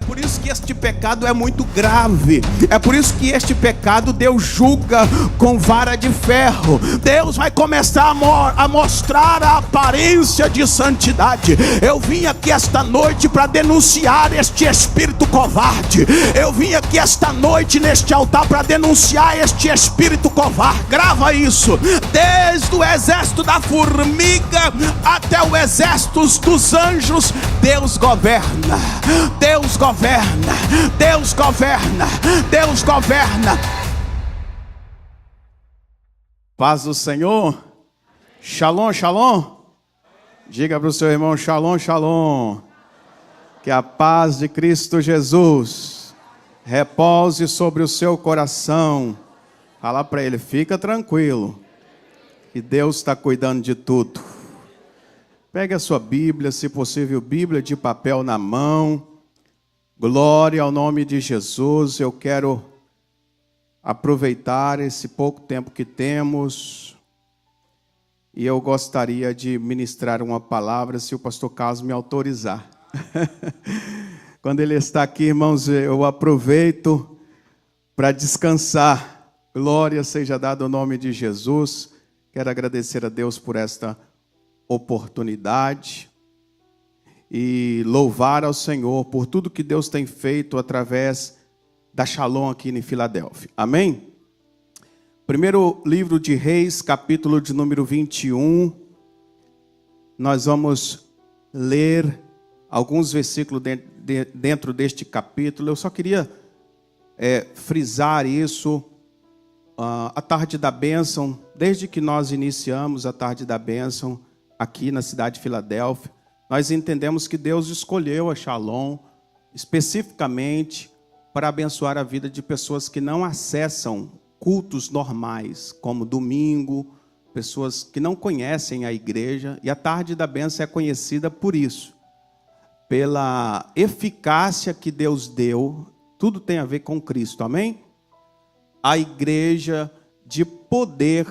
É por isso que este pecado é muito grave. É por isso que este pecado Deus julga com vara de ferro. Deus vai começar a mostrar a aparência de santidade. Eu vim aqui esta noite para denunciar este espírito covarde. Eu vim aqui esta noite neste altar para denunciar este espírito covarde. Grava isso. Desde o exército da formiga até o exército dos anjos, Deus governa. Deus governa, Deus governa, Deus governa. Paz do Senhor. Shalom, shalom. Diga para o seu irmão, shalom, shalom. Que a paz de Cristo Jesus repouse sobre o seu coração. Fala para ele, fica tranquilo, que Deus está cuidando de tudo. Pegue a sua Bíblia, se possível, Bíblia de papel na mão. Glória ao nome de Jesus. Eu quero aproveitar esse pouco tempo que temos e eu gostaria de ministrar uma palavra, se o pastor Carlos me autorizar. Quando ele está aqui, irmãos, eu aproveito para descansar. Glória seja dada ao nome de Jesus. Quero agradecer a Deus por esta oportunidade e louvar ao Senhor por tudo que Deus tem feito através da Shalom aqui em Filadélfia. Amém? Primeiro livro de Reis, capítulo de número 21. Nós vamos ler alguns versículos dentro deste capítulo. Eu só queria frisar isso. A tarde da bênção, desde que nós iniciamos a tarde da bênção aqui na cidade de Filadélfia, nós entendemos que Deus escolheu a Shalom especificamente para abençoar a vida de pessoas que não acessam cultos normais, como domingo, pessoas que não conhecem a igreja. E a tarde da bênção é conhecida por isso, pela eficácia que Deus deu. Tudo tem a ver com Cristo, amém? A igreja de poder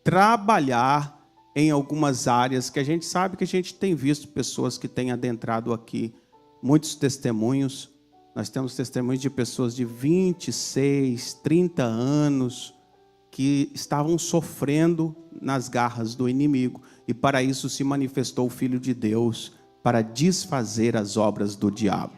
trabalhar em algumas áreas que a gente sabe que a gente tem visto pessoas que têm adentrado aqui, muitos testemunhos. Nós temos testemunhos de pessoas de 26, 30 anos que estavam sofrendo nas garras do inimigo e para isso se manifestou o Filho de Deus para desfazer as obras do diabo.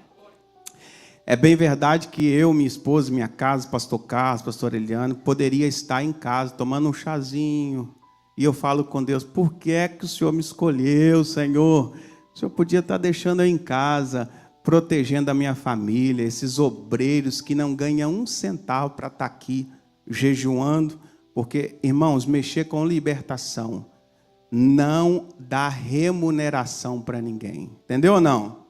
É bem verdade que eu, minha esposa, minha casa, pastor Carlos, pastor Eliano, poderia estar em casa tomando um chazinho. E eu falo com Deus, por que é que o Senhor me escolheu, Senhor? O Senhor podia estar deixando eu em casa, protegendo a minha família, esses obreiros que não ganham um centavo para estar aqui jejuando. Porque, irmãos, mexer com libertação não dá remuneração para ninguém. Entendeu ou não?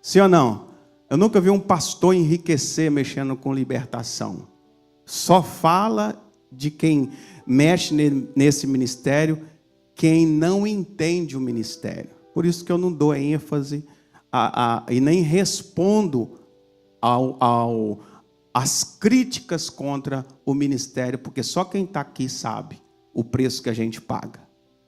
Sim ou não? Eu nunca vi um pastor enriquecer mexendo com libertação. Só fala de quem mexe nesse ministério, quem não entende o ministério. Por isso que eu não dou ênfase e nem respondo às críticas contra o ministério, porque só quem está aqui sabe o preço que a gente paga.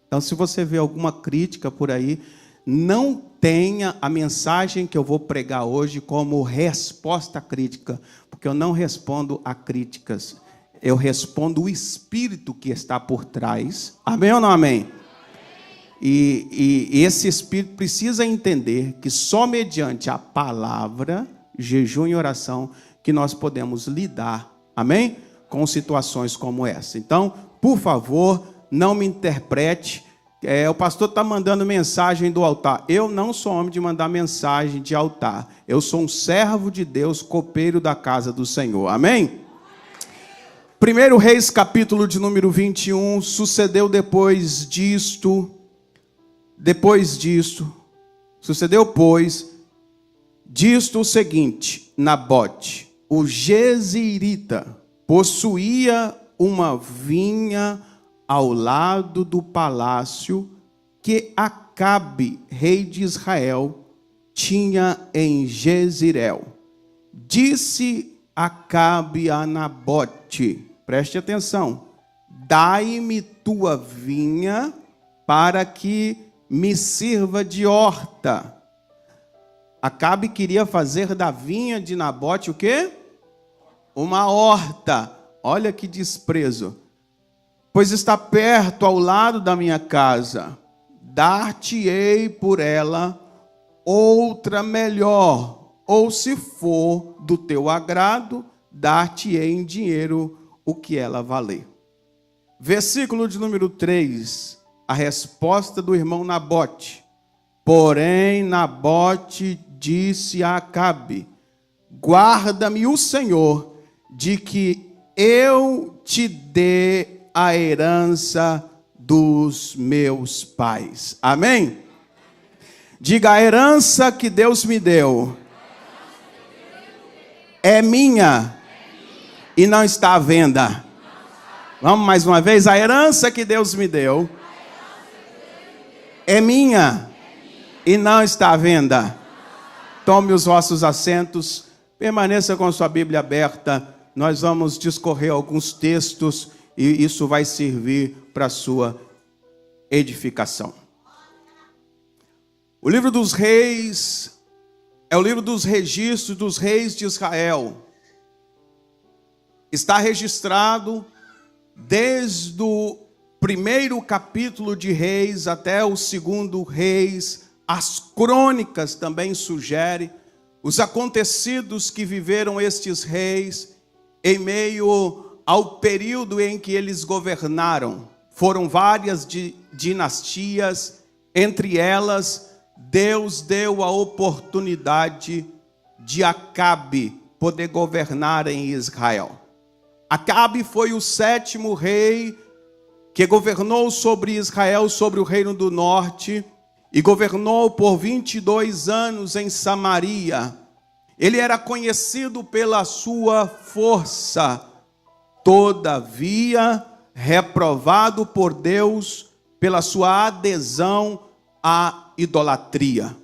Então, se você vê alguma crítica por aí, não tenha a mensagem que eu vou pregar hoje como resposta à crítica, porque eu não respondo a críticas, eu respondo o espírito que está por trás. Amém ou não amém? E esse espírito precisa entender que só mediante a palavra, jejum e oração, que nós podemos lidar, amém? Com situações como essa. Então, por favor, não me interprete. O pastor está mandando mensagem do altar. Eu não sou homem de mandar mensagem de altar. Eu sou um servo de Deus, copeiro da casa do Senhor. Amém? 1 Reis, capítulo de número 21, sucedeu depois disto, sucedeu, pois, disto o seguinte: Nabote, o Jezreelita, possuía uma vinha ao lado do palácio que Acabe, rei de Israel, tinha em Jezreel. Disse Acabe a Nabote, preste atenção, dai-me tua vinha para que me sirva de horta. Acabe queria fazer da vinha de Nabote o quê? Uma horta. Olha que desprezo. Pois está perto ao lado da minha casa. Dar-te-ei por ela outra melhor. Ou se for do teu agrado, dar-te-ei em dinheiro o que ela valer. Versículo de número 3. A resposta do irmão Nabote. Porém, Nabote disse a Acabe: guarda-me o Senhor de que eu te dê a herança dos meus pais. Amém? Diga: a herança que Deus me deu é minha e não está à venda. Vamos mais uma vez. A herança que Deus me deu é minha e não está à venda. Tome os vossos assentos, permaneça com sua Bíblia aberta. Nós vamos discorrer alguns textos e isso vai servir para a sua edificação. O livro dos reis é o livro dos registros dos reis de Israel. Está registrado desde o primeiro capítulo de Reis até o segundo Reis. As crônicas também sugerem os acontecidos que viveram estes reis em meio ao período em que eles governaram. Foram várias dinastias, entre elas Deus deu a oportunidade de Acabe poder governar em Israel. Acabe foi o 7º rei que governou sobre Israel, sobre o reino do norte, e governou por 22 anos em Samaria. Ele era conhecido pela sua força, todavia reprovado por Deus pela sua adesão à idolatria.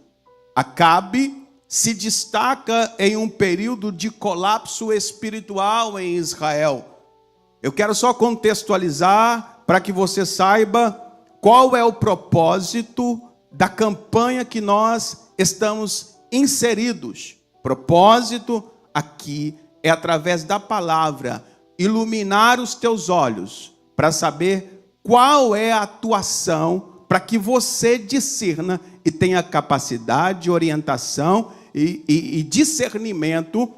Acabe se destaca em um período de colapso espiritual em Israel. Eu quero só contextualizar para que você saiba qual é o propósito da campanha que nós estamos inseridos. Propósito aqui é, através da palavra, iluminar os teus olhos para saber qual é a atuação, para que você discerna e tenha capacidade, orientação e discernimento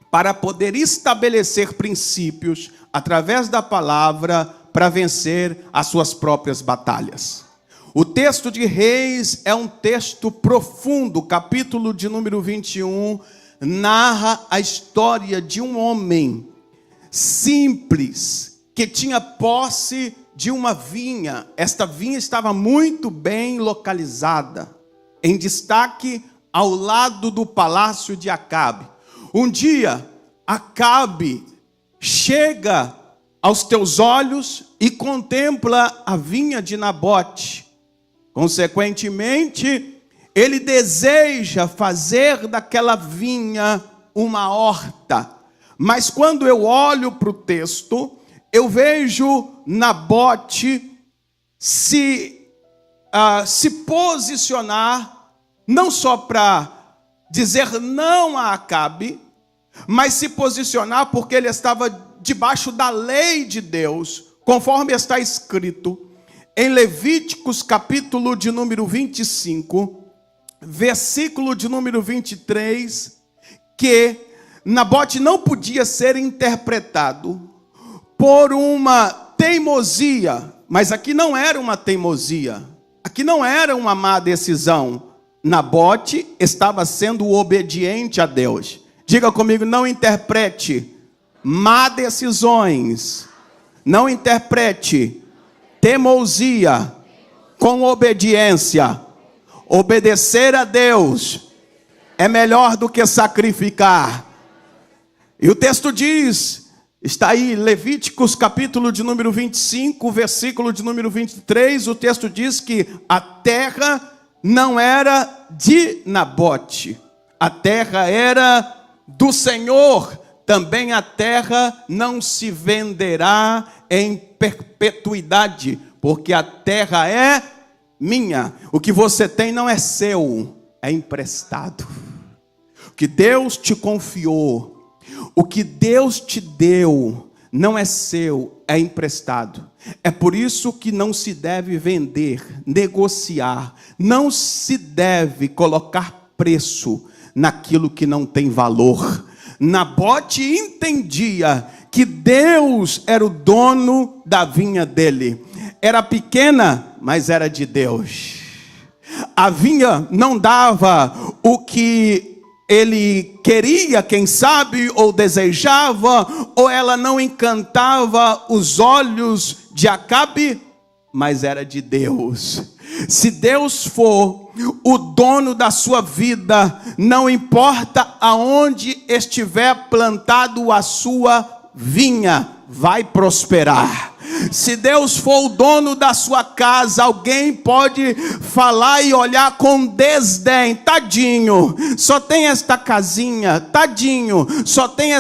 para poder estabelecer princípios através da palavra para vencer as suas próprias batalhas. O texto de Reis é um texto profundo. Capítulo de número 21 narra a história de um homem simples que tinha posse de uma vinha. Esta vinha estava muito bem localizada, em destaque ao lado do palácio de Acabe. Um dia, Acabe chega aos teus olhos e contempla a vinha de Nabote. Consequentemente, ele deseja fazer daquela vinha uma horta. Mas quando eu olho para o texto, eu vejo Nabote se posicionar, não só para dizer não a Acabe, mas se posicionar porque ele estava debaixo da lei de Deus, conforme está escrito em Levíticos, capítulo de número 25, versículo de número 23, que Nabote não podia ser interpretado por uma teimosia, mas aqui não era uma teimosia, aqui não era uma má decisão. Nabote estava sendo obediente a Deus. Diga comigo: não interprete má decisões, não interprete teimosia com obediência. Obedecer a Deus é melhor do que sacrificar. E o texto diz, está aí, Levíticos capítulo de número 25, versículo de número 23, o texto diz que a terra não era de Nabote, a terra era do Senhor. Também a terra não se venderá em perpetuidade, porque a terra é minha. O que você tem não é seu, é emprestado. O que Deus te confiou, o que Deus te deu, não é seu, é emprestado. É por isso que não se deve vender, negociar, não se deve colocar preço naquilo que não tem valor. Nabote entendia que Deus era o dono da vinha dele. Era pequena, mas era de Deus. A vinha não dava o que ele queria, quem sabe, ou desejava, ou ela não encantava os olhos de Acabe, mas era de Deus. Se Deus for o dono da sua vida, não importa aonde estiver plantado a sua vinha, vai prosperar. Se Deus for o dono da sua casa, alguém pode falar e olhar com desdém: tadinho, só tem esta casinha, tadinho, só tem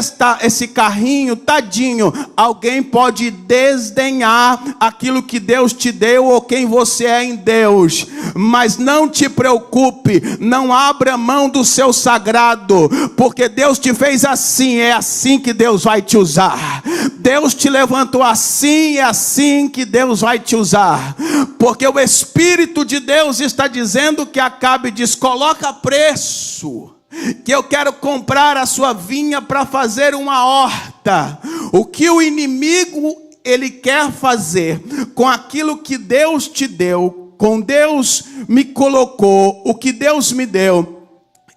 esse carrinho, tadinho. Alguém pode desdenhar aquilo que Deus te deu ou quem você é em Deus, mas não te preocupe, não abra mão do seu sagrado, porque Deus te fez assim, é assim que Deus vai te usar. Deus te levantou assim, é assim que Deus vai te usar, porque o Espírito de Deus está dizendo que Acabe diz: coloca preço, que eu quero comprar a sua vinha para fazer uma horta. O que o inimigo ele quer fazer com aquilo que Deus te deu, com Deus me colocou, o que Deus me deu,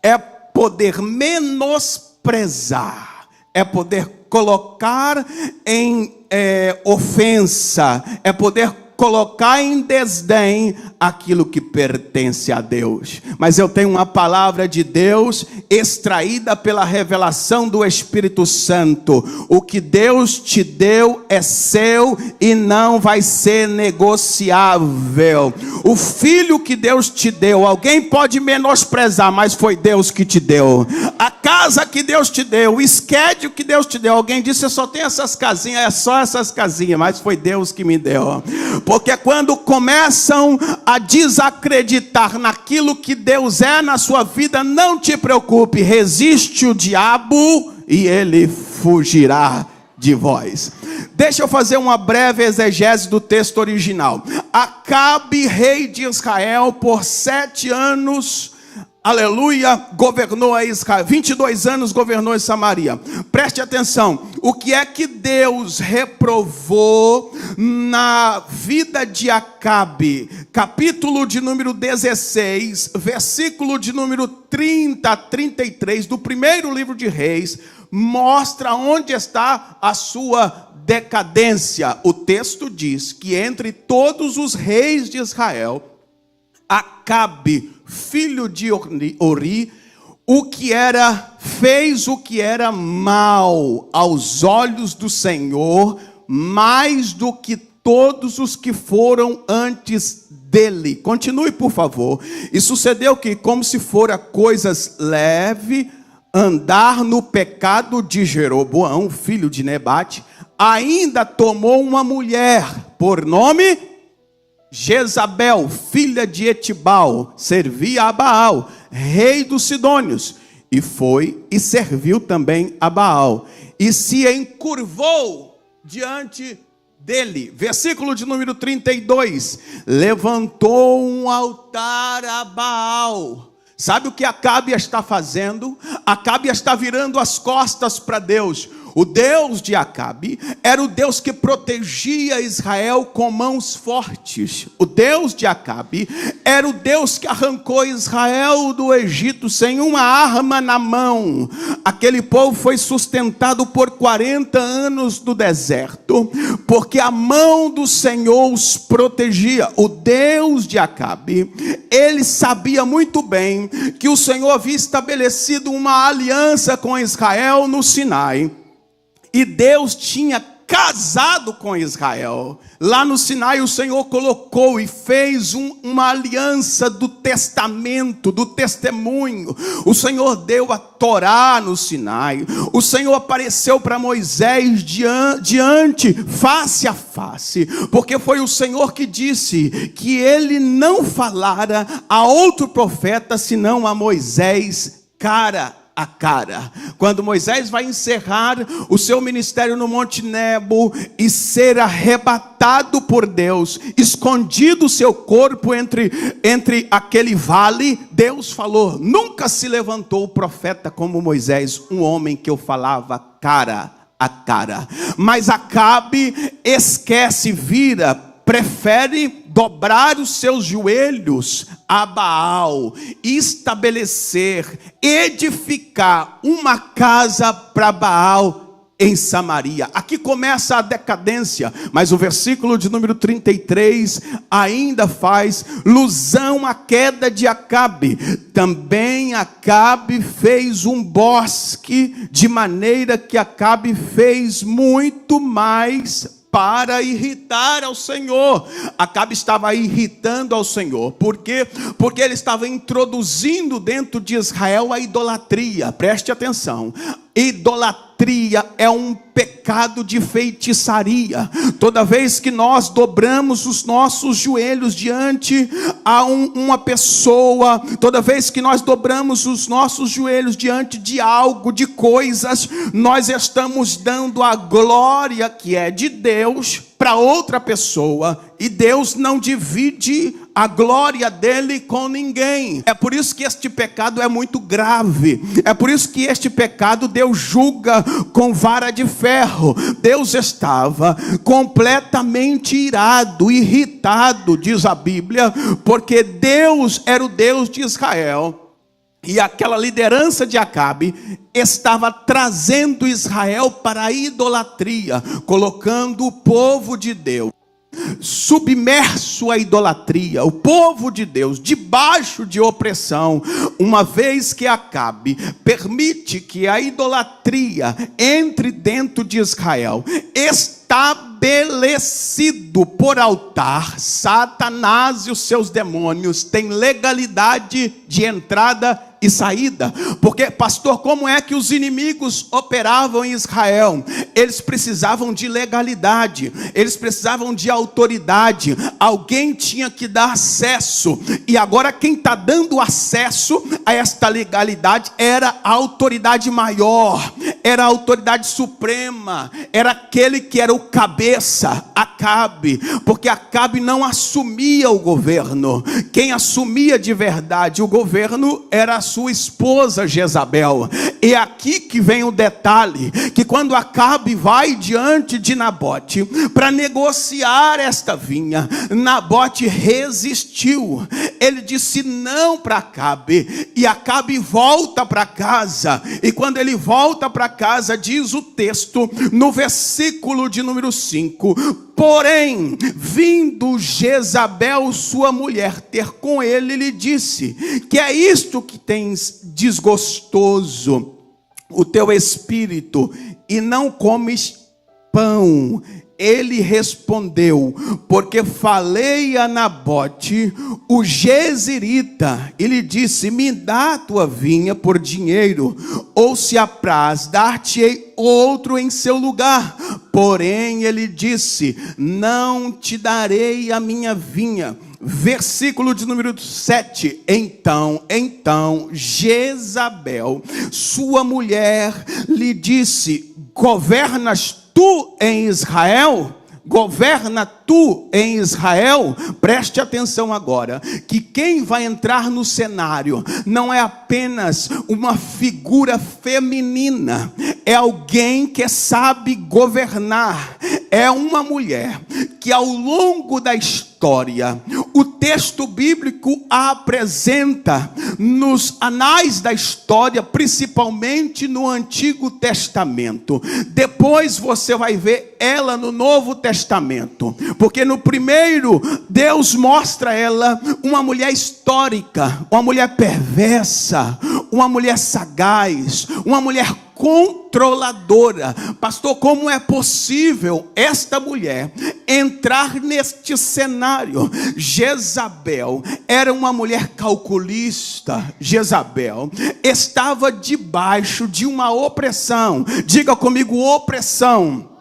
é poder menosprezar, é poder colocar em ofensa, é poder colocar em desdém aquilo que pertence a Deus. Mas eu tenho uma palavra de Deus extraída pela revelação do Espírito Santo. O que Deus te deu é seu e não vai ser negociável. O filho que Deus te deu, alguém pode menosprezar, mas foi Deus que te deu. A casa que Deus te deu, o esquédio que Deus te deu, alguém disse: eu só tenho essas casinhas, é só essas casinhas, mas foi Deus que me deu. Porque quando começam a desacreditar naquilo que Deus é na sua vida, não te preocupe, resiste o diabo e ele fugirá de vós. Deixa eu fazer uma breve exegese do texto original. Acabe, rei de Israel, por 7 anos, aleluia, governou a Israel. 22 anos governou em Samaria. Preste atenção, o que é que Deus reprovou na vida de Acabe? Capítulo de número 16, versículo de número 30 a 33, do primeiro livro de Reis, mostra onde está a sua decadência. O texto diz que entre todos os reis de Israel, Acabe, filho de Ori, fez o que era mal aos olhos do Senhor, mais do que todos os que foram antes dele. Continue, por favor. E sucedeu que, como se fora coisas leve, andar no pecado de Jeroboão, filho de Nebate, ainda tomou uma mulher, por nome Jezabel, filha de Etibal, servia a Baal, rei dos Sidônios, e foi e serviu também a Baal, e se encurvou diante dele. Versículo de número 32, levantou um altar a Baal. Sabe o que Acabe está fazendo? Acabe está virando as costas para Deus. O Deus de Acabe era o Deus que protegia Israel com mãos fortes. O Deus de Acabe era o Deus que arrancou Israel do Egito sem uma arma na mão. Aquele povo foi sustentado por 40 anos no deserto, porque a mão do Senhor os protegia. O Deus de Acabe, ele sabia muito bem que o Senhor havia estabelecido uma aliança com Israel no Sinai. E Deus tinha casado com Israel. Lá no Sinai o Senhor colocou e fez uma aliança do testamento, do testemunho. O Senhor deu a Torá no Sinai. O Senhor apareceu para Moisés diante, face a face. Porque foi o Senhor que disse que ele não falara a outro profeta senão a Moisés cara a cara. Quando Moisés vai encerrar o seu ministério no Monte Nebo e ser arrebatado por Deus, escondido o seu corpo entre aquele vale, Deus falou: nunca se levantou profeta como Moisés, um homem que eu falava cara a cara. Mas Acabe esquece, prefere dobrar os seus joelhos a Baal, estabelecer, edificar uma casa para Baal em Samaria. Aqui começa a decadência, mas o versículo de número 33 ainda faz alusão à queda de Acabe. Também Acabe fez um bosque, de maneira que Acabe fez muito mais para irritar ao Senhor. Acabe estava irritando ao Senhor. Por quê? Porque ele estava introduzindo dentro de Israel a idolatria. Preste atenção. Idolatria é um pecado de feitiçaria. Toda vez que nós dobramos os nossos joelhos diante a uma pessoa, toda vez que nós dobramos os nossos joelhos diante de algo, de coisas, nós estamos dando a glória que é de Deus para outra pessoa, e Deus não divide a glória dele com ninguém. É por isso que este pecado é muito grave. É por isso que este pecado Deus julga com vara de ferro. Deus estava completamente irado, irritado, diz a Bíblia, porque Deus era o Deus de Israel. E aquela liderança de Acabe estava trazendo Israel para a idolatria, colocando o povo de Deus submerso à idolatria, o povo de Deus debaixo de opressão. Uma vez que Acabe permite que a idolatria entre dentro de Israel, estabelecido por altar, Satanás e os seus demônios têm legalidade de entrada e saída. Porque, pastor, como é que os inimigos operavam em Israel? Eles precisavam de legalidade, eles precisavam de autoridade. Alguém tinha que dar acesso, e agora quem está dando acesso a esta legalidade era a autoridade maior, era a autoridade suprema, era aquele que era o cabeça, Acabe. Porque Acabe não assumia o governo. Quem assumia de verdade o governo era a sua esposa Jezabel. E aqui que vem o detalhe, que quando Acabe vai diante de Nabote para negociar esta vinha, Nabote resistiu. Ele disse não para Acabe, e Acabe volta para casa. E quando ele volta para casa, diz o texto no versículo de número 5: porém, vindo Jezabel, sua mulher, ter com ele, lhe disse: que é isto que tens desgostoso o teu espírito, e não comes pão? Ele respondeu: porque falei a Nabote, o Jezreelita, e lhe disse: me dá a tua vinha por dinheiro, ou se apraz, dar-te-ei outro em seu lugar. Porém ele disse: não te darei a minha vinha. Versículo de número 7. Então Jezabel, sua mulher, lhe disse: governas tu em Israel? Governa tu em Israel? Preste atenção agora, que quem vai entrar no cenário não é apenas uma figura feminina, é alguém que sabe governar. É uma mulher que ao longo da história, o texto bíblico a apresenta nos anais da história, principalmente no Antigo Testamento. Depois você vai ver ela no Novo Testamento, porque no primeiro Deus mostra ela uma mulher histórica, uma mulher perversa, uma mulher sagaz, uma mulher controladora. Pastor, como é possível esta mulher entrar neste cenário? Jezabel era uma mulher calculista. Jezabel estava debaixo de uma opressão. Diga comigo: opressão.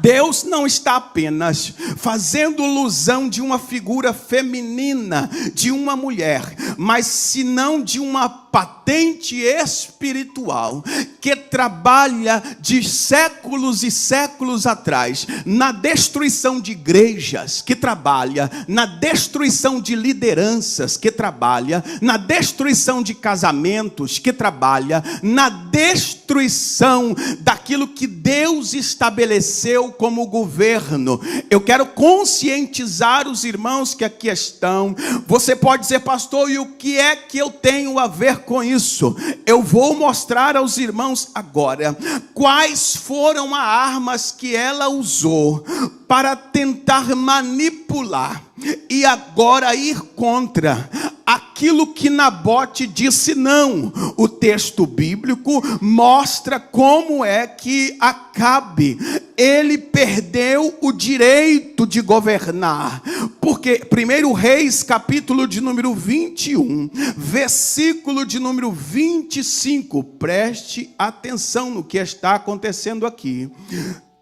Deus não está apenas fazendo alusão de uma figura feminina, de uma mulher, mas senão de uma patente espiritual que trabalha de séculos e séculos atrás na destruição de igrejas, que trabalha na destruição de lideranças, que trabalha na destruição de casamentos, que trabalha na destruição daquilo que Deus estabeleceu como governo. Eu quero conscientizar os irmãos que aqui estão. Você pode dizer, pastor, e o que é que eu tenho a ver com isso? Eu vou mostrar aos irmãos agora quais foram as armas que ela usou para tentar manipular e agora ir contra aquilo que Nabote disse não. O texto bíblico mostra como é que Acabe, ele perdeu o direito de governar. Porque 1 Reis, capítulo de número 21, versículo de número 25, preste atenção no que está acontecendo aqui.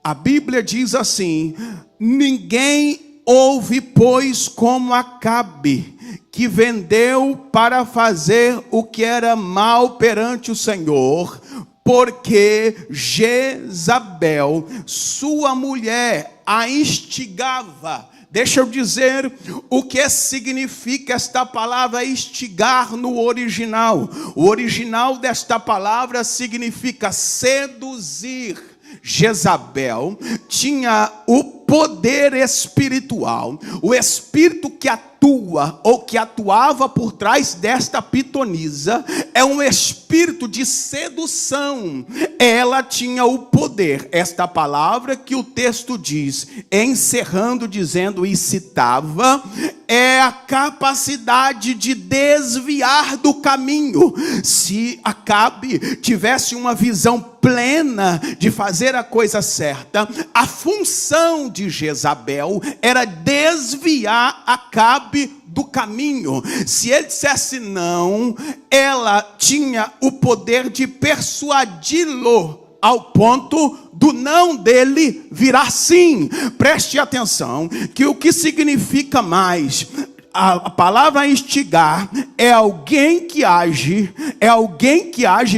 A Bíblia diz assim: ninguém houve, pois, como Acabe, que vendeu para fazer o que era mal perante o Senhor, porque Jezabel, sua mulher, a instigava. Deixa eu dizer o que significa esta palavra instigar no original. O original desta palavra significa seduzir. Jezabel tinha o poder espiritual, o espírito que atua ou que atuava por trás desta pitonisa é um espírito de sedução. Ela tinha o poder, esta palavra que o texto diz, encerrando dizendo e citava, é a capacidade de desviar do caminho. Se Acabe tivesse uma visão plena de fazer a coisa certa, a função de Jezabel era desviar Acabe do caminho. Se ele dissesse não, ela tinha o poder de persuadi-lo ao ponto do não dele virar sim. Preste atenção que o que significa mais a palavra instigar é alguém que age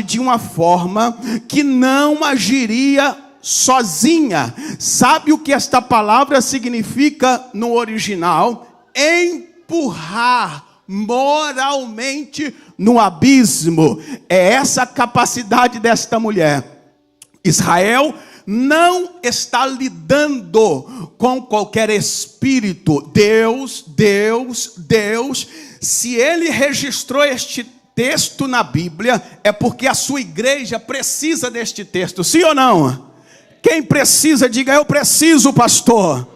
de uma forma que não agiria sozinha. Sabe o que esta palavra significa no original? Empurrar moralmente no abismo. É essa a capacidade desta mulher. Israel não está lidando com qualquer espírito. Deus, se ele registrou este texto na Bíblia, é porque a sua igreja precisa deste texto, sim ou não? Quem precisa, diga, eu preciso, pastor.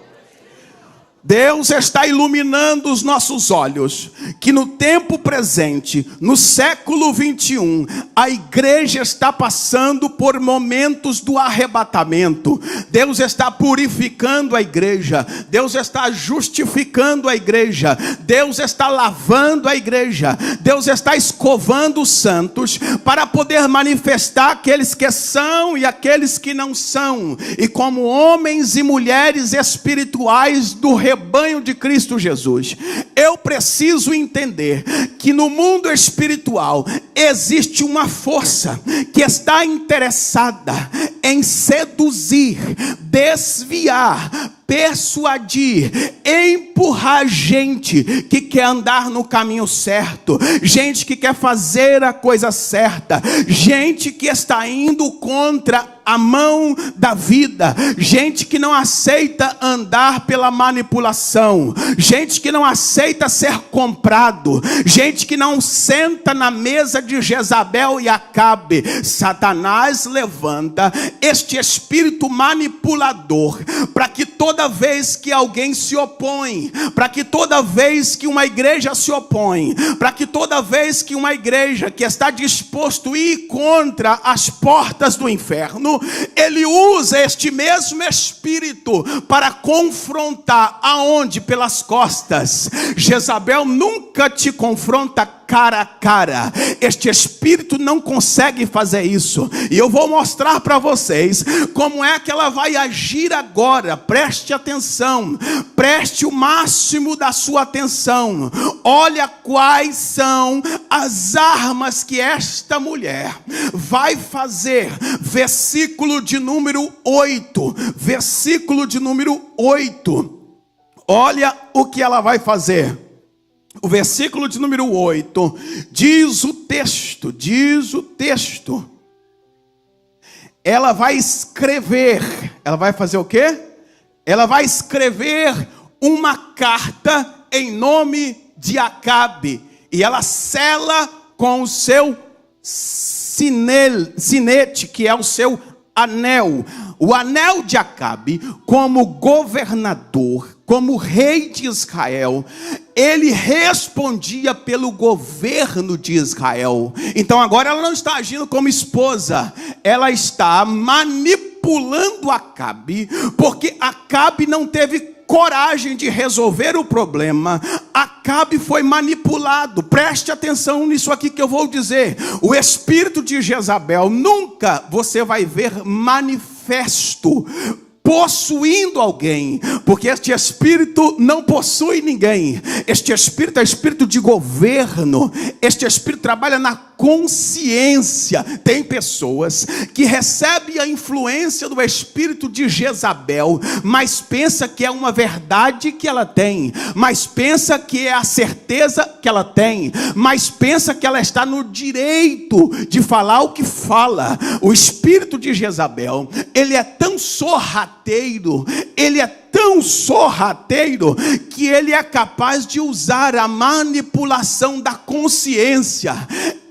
Deus está iluminando os nossos olhos, que no tempo presente, no século 21, a igreja está passando por momentos do arrebatamento. Deus está purificando a igreja, Deus está justificando a igreja, Deus está lavando a igreja, Deus está escovando os santos, para poder manifestar aqueles que são e aqueles que não são, e como homens e mulheres espirituais do rebanho de Cristo Jesus. Eu preciso entender que no mundo espiritual existe uma força que está interessada em seduzir, desviar, persuadir, empurrar gente que quer andar no caminho certo, gente que quer fazer a coisa certa, gente que está indo contra a mão da vida, gente que não aceita andar pela manipulação, gente que não aceita ser comprado, gente que não senta na mesa de Jezabel e Acabe. Satanás levanta este espírito manipulador para que toda vez que alguém se opõe, para que toda vez que uma igreja se opõe, para que toda vez que uma igreja que está disposto a ir contra as portas do inferno, ele usa este mesmo espírito para confrontar. Aonde? Pelas costas. Jezabel nunca te confronta cara a cara. Este espírito não consegue fazer isso. E eu vou mostrar para vocês como é que ela vai agir agora. Preste atenção. Preste o máximo da sua atenção. Olha quais são as armas que esta mulher vai fazer. Versículo de número 8. Versículo de número 8. Olha o que ela vai fazer. O versículo de número 8, diz o texto, ela vai escrever, ela vai fazer o quê? Ela vai escrever uma carta em nome de Acabe, e ela sela com o seu sinete, que é o seu anel. O anel de Acabe, como governador, como rei de Israel, ele respondia pelo governo de Israel. Então agora ela não está agindo como esposa, ela está manipulando Acabe, porque Acabe não teve coragem de resolver o problema. Acabe foi manipulado. Preste atenção nisso aqui que eu vou dizer. O espírito de Jezabel, nunca você vai ver manifesto possuindo alguém, porque este espírito não possui ninguém. Este espírito é espírito de governo. Este espírito trabalha na consciência. Tem pessoas que recebem a influência do espírito de Jezabel, mas pensa que é uma verdade que ela tem, mas pensa que é a certeza que ela tem, mas pensa que ela está no direito de falar o que fala. O espírito de Jezabel, ele é tão sorrateiro, ele é tão sorrateiro, que ele é capaz de usar a manipulação da consciência.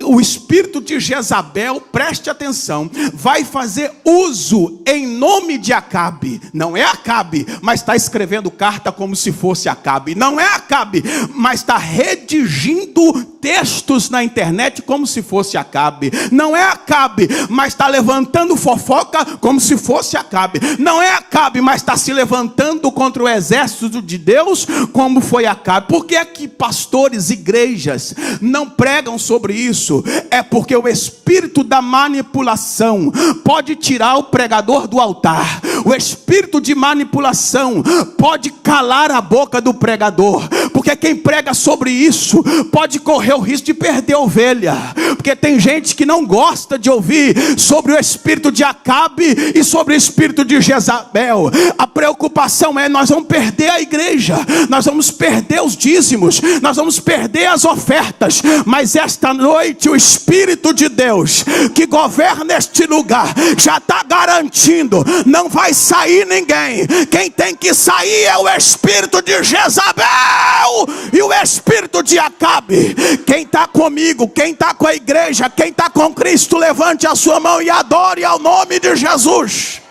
O espírito de Jezabel, preste atenção, vai fazer uso em nome de Acabe. Não é Acabe, mas está escrevendo carta como se fosse Acabe. Não é Acabe, mas está redigindo textos na internet como se fosse Acabe. Não é Acabe, mas está levantando fofoca como se fosse Acabe. Não é Acabe, mas está se levantando contra o exército de Deus como foi Acabe. Por que é que pastores, igrejas não pregam sobre isso? É porque o espírito da manipulação pode tirar o pregador do altar. O espírito de manipulação pode calar a boca do pregador, porque quem prega sobre isso pode correr o risco de perder a ovelha, porque tem gente que não gosta de ouvir sobre o espírito de Acabe e sobre o espírito de Jezabel. A preocupação é: nós vamos perder a igreja, nós vamos perder os dízimos, nós vamos perder as ofertas. Mas esta noite o Espírito de Deus que governa este lugar já está garantindo: não vai sair ninguém. Quem tem que sair é o espírito de Jezabel e o espírito de Acabe. Quem está comigo, quem está com a igreja, quem está com Cristo, levante a sua mão e adore ao nome de Jesus.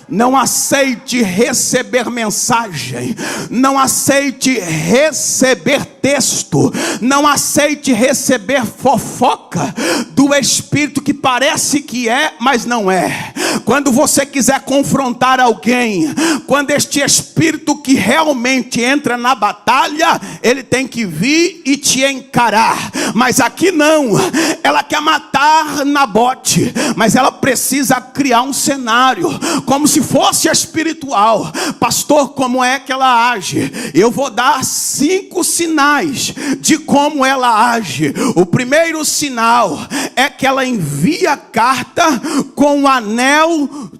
Não aceite receber mensagem, não aceite receber texto, não aceite receber fofoca do espírito que parece que é, mas não é. Quando você quiser confrontar alguém, quando este espírito que realmente entra na batalha, ele tem que vir e te encarar. Mas aqui não, ela quer matar Nabote, mas ela precisa criar um cenário, como se fosse espiritual. Pastor, como é que ela age? Eu vou dar 5 sinais de como ela age. O primeiro sinal é que ela envia a carta com o anel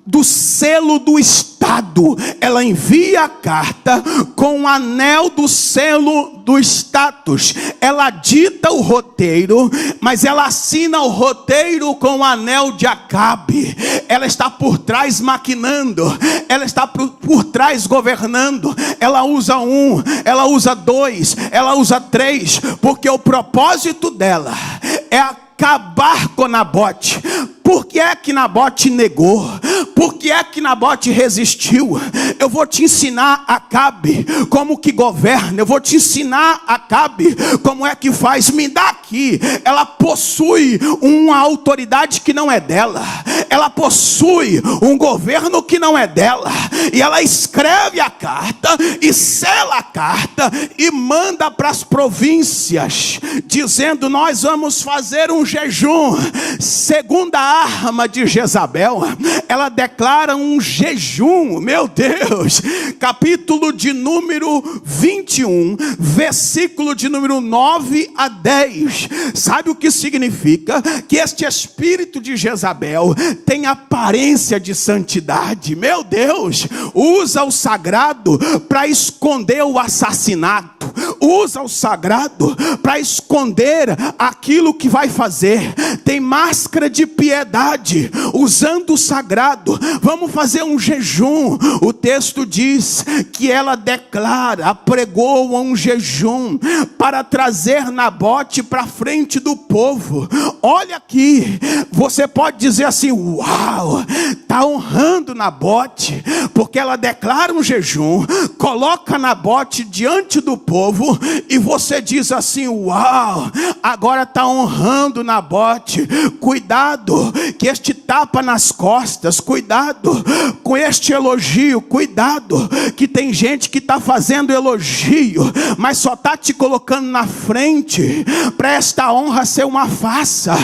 do selo do Estado. Ela envia a carta com o anel do selo do status. Ela dita o roteiro, mas ela assina o roteiro com o anel de Acabe. Ela está por trás maquinando, ela está por trás governando. Ela usa 1, ela usa 2, ela usa 3, porque o propósito dela é acabar com Nabote. Por que é que Nabote negou? Por que é que Nabote resistiu? Eu vou te ensinar, Acabe, como que governa. Eu vou te ensinar, Acabe, como é que faz. Me dá aqui. Ela possui uma autoridade que não é dela. ela possui um governo que não é dela, e ela escreve a carta e sela a carta e manda para as províncias, dizendo: nós vamos fazer um jejum. Segunda arma de Jezabel, ela declara um jejum. Meu Deus, capítulo de número 21, versículo de número 9 a 10. Sabe o que significa? Que este espírito de Jezabel tem aparência de santidade. Meu Deus, usa o sagrado para esconder o assassinato, usa o sagrado para esconder aquilo que vai fazer. Tem máscara de piedade, usando o sagrado. Vamos fazer um jejum. O texto diz que ela declara, apregoa um jejum para trazer Nabote para frente do povo. Olha aqui, você pode dizer assim: uau, está honrando Nabote, porque ela declara um jejum, coloca Nabote diante do povo, e você diz assim: uau, agora está honrando Nabote. Cuidado que este tapa nas costas, cuidado com este elogio, cuidado que tem gente que está fazendo elogio, mas só está te colocando na frente para esta honra ser uma farsa.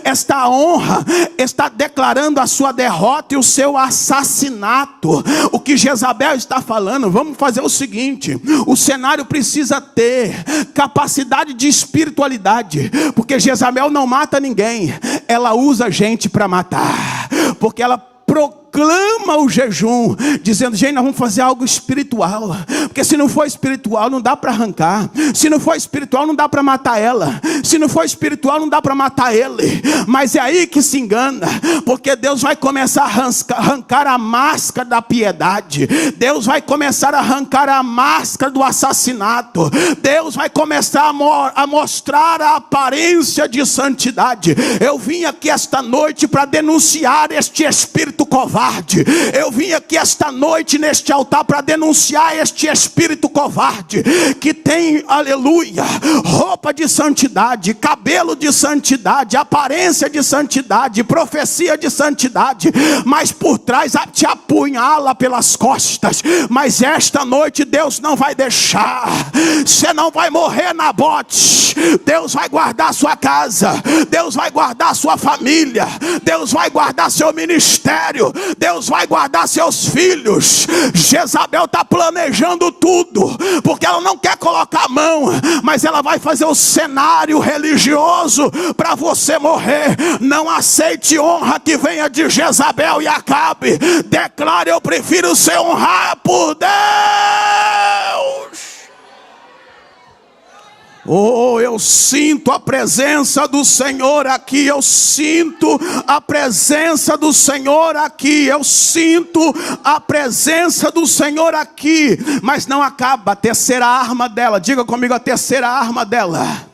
Esta honra está declarando a sua derrota e o seu assassinato. O que Jezabel está falando: vamos fazer o seguinte, o cenário precisa ter capacidade de espiritualidade, porque Jezabel não mata ninguém, ela usa gente para matar, porque ela proclama o jejum, dizendo: gente, nós vamos fazer algo espiritual, porque se não for espiritual não dá para arrancar, se não for espiritual não dá para matar ela, se não for espiritual não dá para matar ele. Mas é aí que se engana, porque Deus vai começar a arrancar a máscara da piedade, Deus vai começar a arrancar a máscara do assassinato, Deus vai começar a mostrar a aparência de santidade. Eu vim aqui esta noite para denunciar este espírito covarde. Eu vim aqui esta noite neste altar para denunciar este espírito covarde que tem, aleluia, roupa de santidade, cabelo de santidade, aparência de santidade, profecia de santidade, mas por trás te apunhala pelas costas. Mas esta noite Deus não vai deixar. Você não vai morrer, Nabote. Deus vai guardar sua casa, Deus vai guardar sua família, Deus vai guardar seu ministério, Deus vai guardar seus filhos. Jezabel está planejando tudo, porque ela não quer colocar a mão, mas ela vai fazer o cenário religioso para você morrer. Não aceite honra que venha de Jezabel e Acabe. Declare: eu prefiro ser honrado por Deus. Oh, eu sinto a presença do Senhor aqui, eu sinto a presença do Senhor aqui, eu sinto a presença do Senhor aqui. Mas não acaba. A terceira arma dela, diga comigo, a terceira arma dela: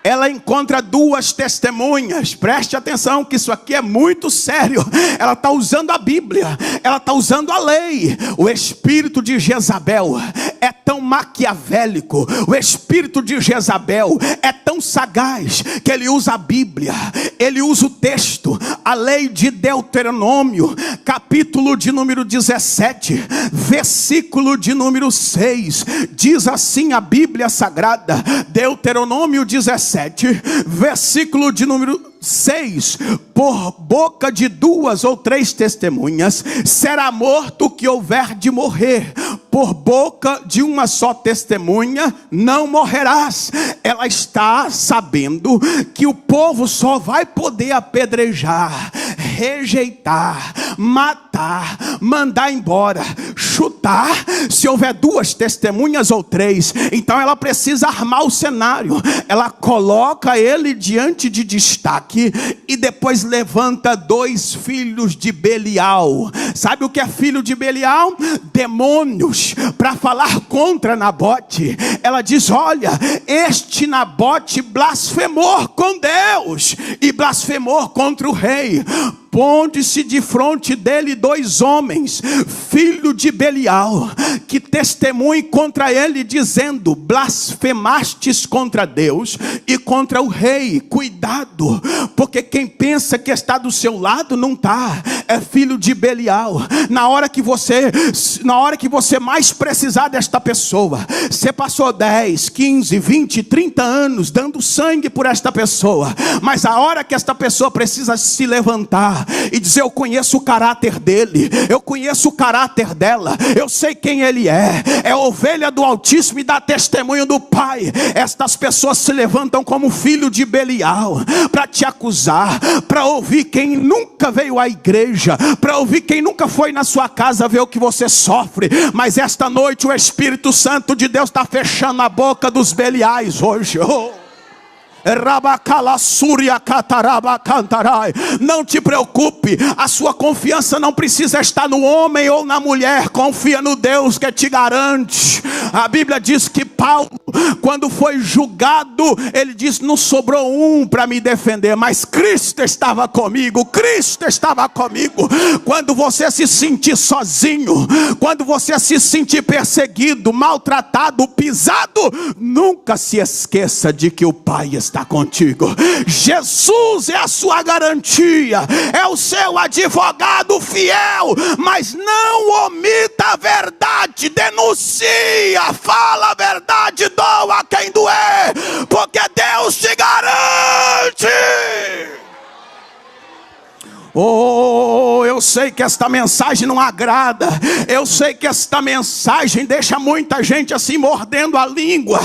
ela encontra duas testemunhas. Preste atenção que isso aqui é muito sério. Ela está usando a Bíblia, ela está usando a lei. O espírito de Jezabel é tão maquiavélico, o espírito de Jezabel é tão sagaz, que ele usa a Bíblia, ele usa o texto, a lei de Deuteronômio, capítulo de número 17, versículo de número 6. Diz assim a Bíblia Sagrada, Deuteronômio 17, versículo de número 6: por boca de duas ou três testemunhas será morto o que houver de morrer, por boca de uma só testemunha não morrerás. Ela está sabendo que o povo só vai poder apedrejar, rejeitar, matar, mandar embora, chutar, se houver duas testemunhas ou três. Então ela precisa armar o cenário. Ela coloca ele diante de destaque e depois levanta dois filhos de Belial. Sabe o que é filho de Belial? Demônios, para falar contra Nabote. Ela diz: olha, este Nabote blasfemou com Deus e blasfemou contra o rei. Pondo-se de frente dele 2 homens, filho de Belial, que testemunhem contra ele, dizendo: blasfemastes contra Deus e contra o rei. Cuidado, porque quem pensa que está do seu lado não está, é filho de Belial. Na hora que você mais precisar desta pessoa, você passou 10, 15, 20, 30 anos dando sangue por esta pessoa, mas a hora que esta pessoa precisa se levantar e dizer: eu conheço o caráter dele, eu conheço o caráter dela, eu sei quem ele é ovelha do Altíssimo e dá testemunho do Pai, estas pessoas se levantam como filho de Belial para te acusar, para ouvir quem nunca veio à igreja, para ouvir quem nunca foi na sua casa ver o que você sofre. Mas esta noite o Espírito Santo de Deus está fechando a boca dos Beliais hoje. Não te preocupe, a sua confiança não precisa estar no homem ou na mulher. Confia no Deus que te garante. A Bíblia diz que Paulo, quando foi julgado, ele disse: não sobrou um para me defender, mas Cristo estava comigo. Cristo estava comigo. Quando você se sentir sozinho, quando você se sentir perseguido, maltratado, pisado, nunca se esqueça de que o Pai está contigo. Jesus é a sua garantia, é o seu advogado fiel. Mas não omita a verdade, denuncia, fala a verdade, doa quem doer, porque Deus te garante. Oh, eu sei que esta mensagem não agrada, eu sei que esta mensagem deixa muita gente assim mordendo a língua,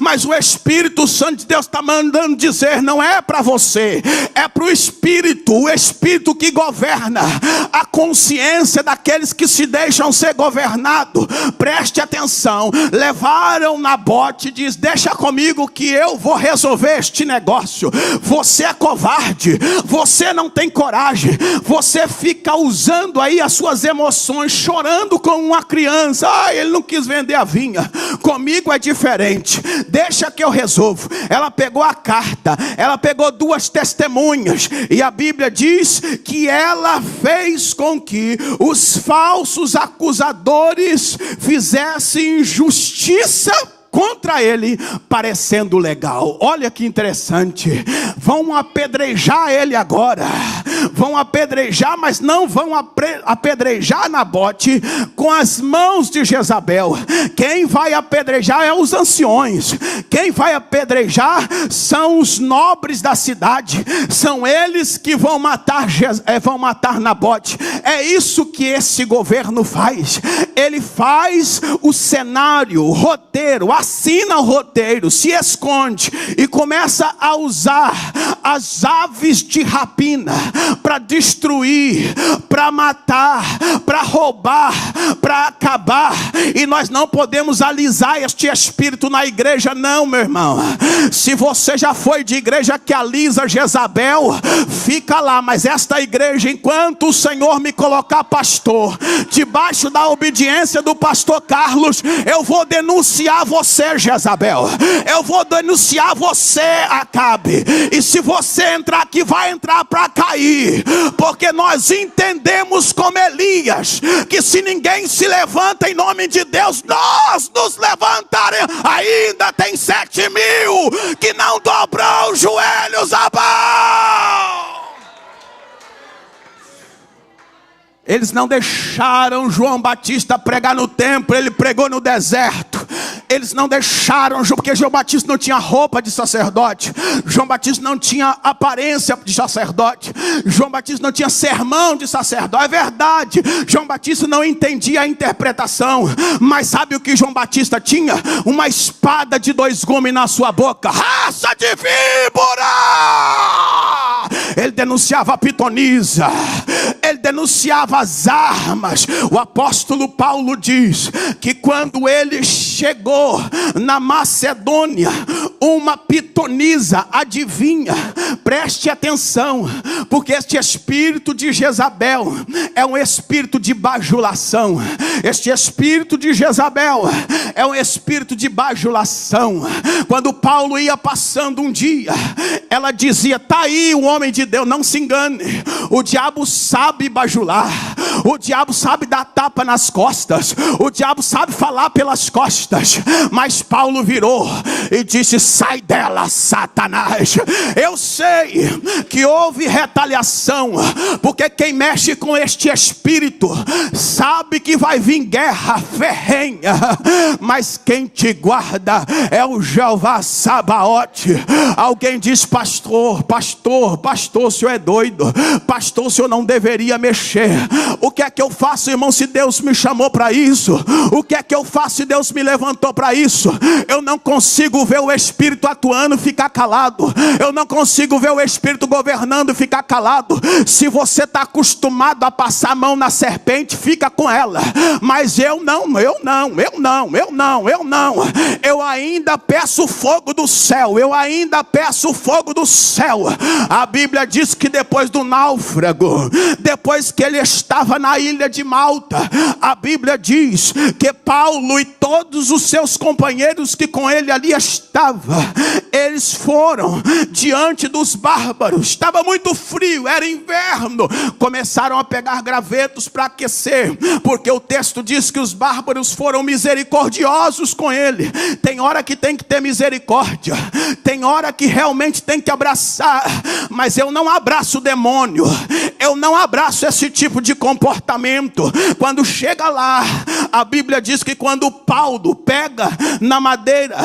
mas o Espírito Santo de Deus está mandando dizer: não é para você, é para o Espírito que governa a consciência daqueles que se deixam ser governados. Preste atenção, levaram Nabote e diz: deixa comigo que eu vou resolver este negócio. Você é covarde, você não tem coragem, você fica usando aí as suas emoções, chorando como uma criança. Ele não quis vender a vinha, comigo é diferente, deixa que eu resolvo. Ela pegou a carta, ela pegou 2 testemunhas, e a Bíblia diz que ela fez com que os falsos acusadores fizessem justiça contra ele, parecendo legal. Olha que interessante. Vão apedrejar ele agora. Vão apedrejar, mas não vão apedrejar Nabote com as mãos de Jezabel. Quem vai apedrejar é os anciões. Quem vai apedrejar são os nobres da cidade. São eles que vão matar Nabote. É isso que esse governo faz. Ele faz o cenário, o roteiro, assina o roteiro, se esconde e começa a usar as aves de rapina para destruir, para matar, para roubar, para acabar. E nós não podemos alisar este espírito na igreja, não, meu irmão. Se você já foi de igreja que alisa Jezabel, fica lá. Mas esta igreja, enquanto o Senhor me colocar pastor, debaixo da obediência do pastor Carlos, eu vou denunciar você, Jezabel. Eu vou denunciar você, Acabe. E se você entrar aqui, vai entrar para cair. Porque nós entendemos como Elias, que se ninguém se levanta em nome de Deus, nós nos levantaremos. Ainda tem 7.000 que não dobram os joelhos a Baal. Eles não deixaram João Batista pregar no templo, ele pregou no deserto. Eles não deixaram, porque João Batista não tinha roupa de sacerdote. João Batista não tinha aparência de sacerdote. João Batista não tinha sermão de sacerdote. É verdade, João Batista não entendia a interpretação. Mas sabe o que João Batista tinha? Uma espada de 2 gumes na sua boca. Raça de víbora! Ele denunciava a pitonisa. ele denunciava as armas. O apóstolo Paulo diz que quando ele chegou na Macedônia, uma pitonisa, adivinha, preste atenção, porque este espírito de Jezabel é um espírito de bajulação. Este espírito de Jezabel é um espírito de bajulação. Quando Paulo ia passando um dia, ela dizia: está aí o homem de Deus, não se engane, o diabo sabe bajular, o diabo sabe dar tapa nas costas, o diabo sabe falar pelas costas. Mas Paulo virou e disse: sai dela, Satanás. Eu sei que houve retaliação, porque quem mexe com este espírito sabe que vai vir guerra ferrenha, mas quem te guarda é o Jeová Sabaote. Alguém diz: pastor, o senhor é doido, pastor, o senhor não deveria mexer. O que é que eu faço, irmão, se Deus me chamou para isso? O que é que eu faço se Deus me levantou para isso? Eu não consigo ver o Espírito atuando e ficar calado. Eu não consigo ver o Espírito governando e ficar calado. Se você está acostumado a passar a mão na serpente, fica com ela. Mas eu não. Eu ainda peço fogo do céu. Eu ainda peço fogo do céu. A Bíblia diz que depois do náufrago, depois que ele estava na ilha de Malta, a Bíblia diz que Paulo e todos os seus companheiros que com ele ali estavam, eles foram diante dos bárbaros. Estava muito frio, era inverno. Começaram a pegar gravetos para aquecer, porque o texto diz que os bárbaros foram misericordiosos com ele. Tem hora que tem que ter misericórdia, tem hora que realmente tem que abraçar. Mas eu não abraço o demônio, eu não abraço esse tipo de comportamento. Quando chega lá, a Bíblia diz que quando Paulo pega na madeira,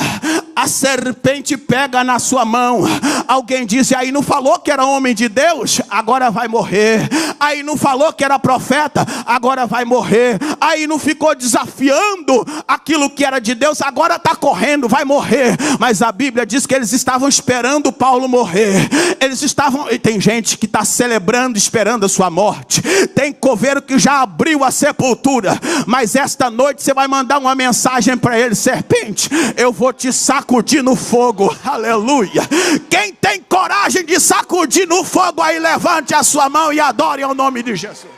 a serpente pega na sua mão. Alguém diz: aí não falou que era homem de Deus? Agora vai morrer. Aí não falou que era profeta? Agora vai morrer. Aí não ficou desafiando aquilo que era de Deus? Agora está correndo, vai morrer. Mas a Bíblia diz que eles estavam esperando Paulo morrer. Eles estavam, e tem gente que está celebrando, esperando a sua morte. Tem coveiro que já abriu a sepultura, mas esta noite você vai mandar uma mensagem para ele: serpente, eu vou te sacudir no fogo. Aleluia. Quem tem coragem de sacudir no fogo aí, levante a sua mão e adore ao nome de Jesus.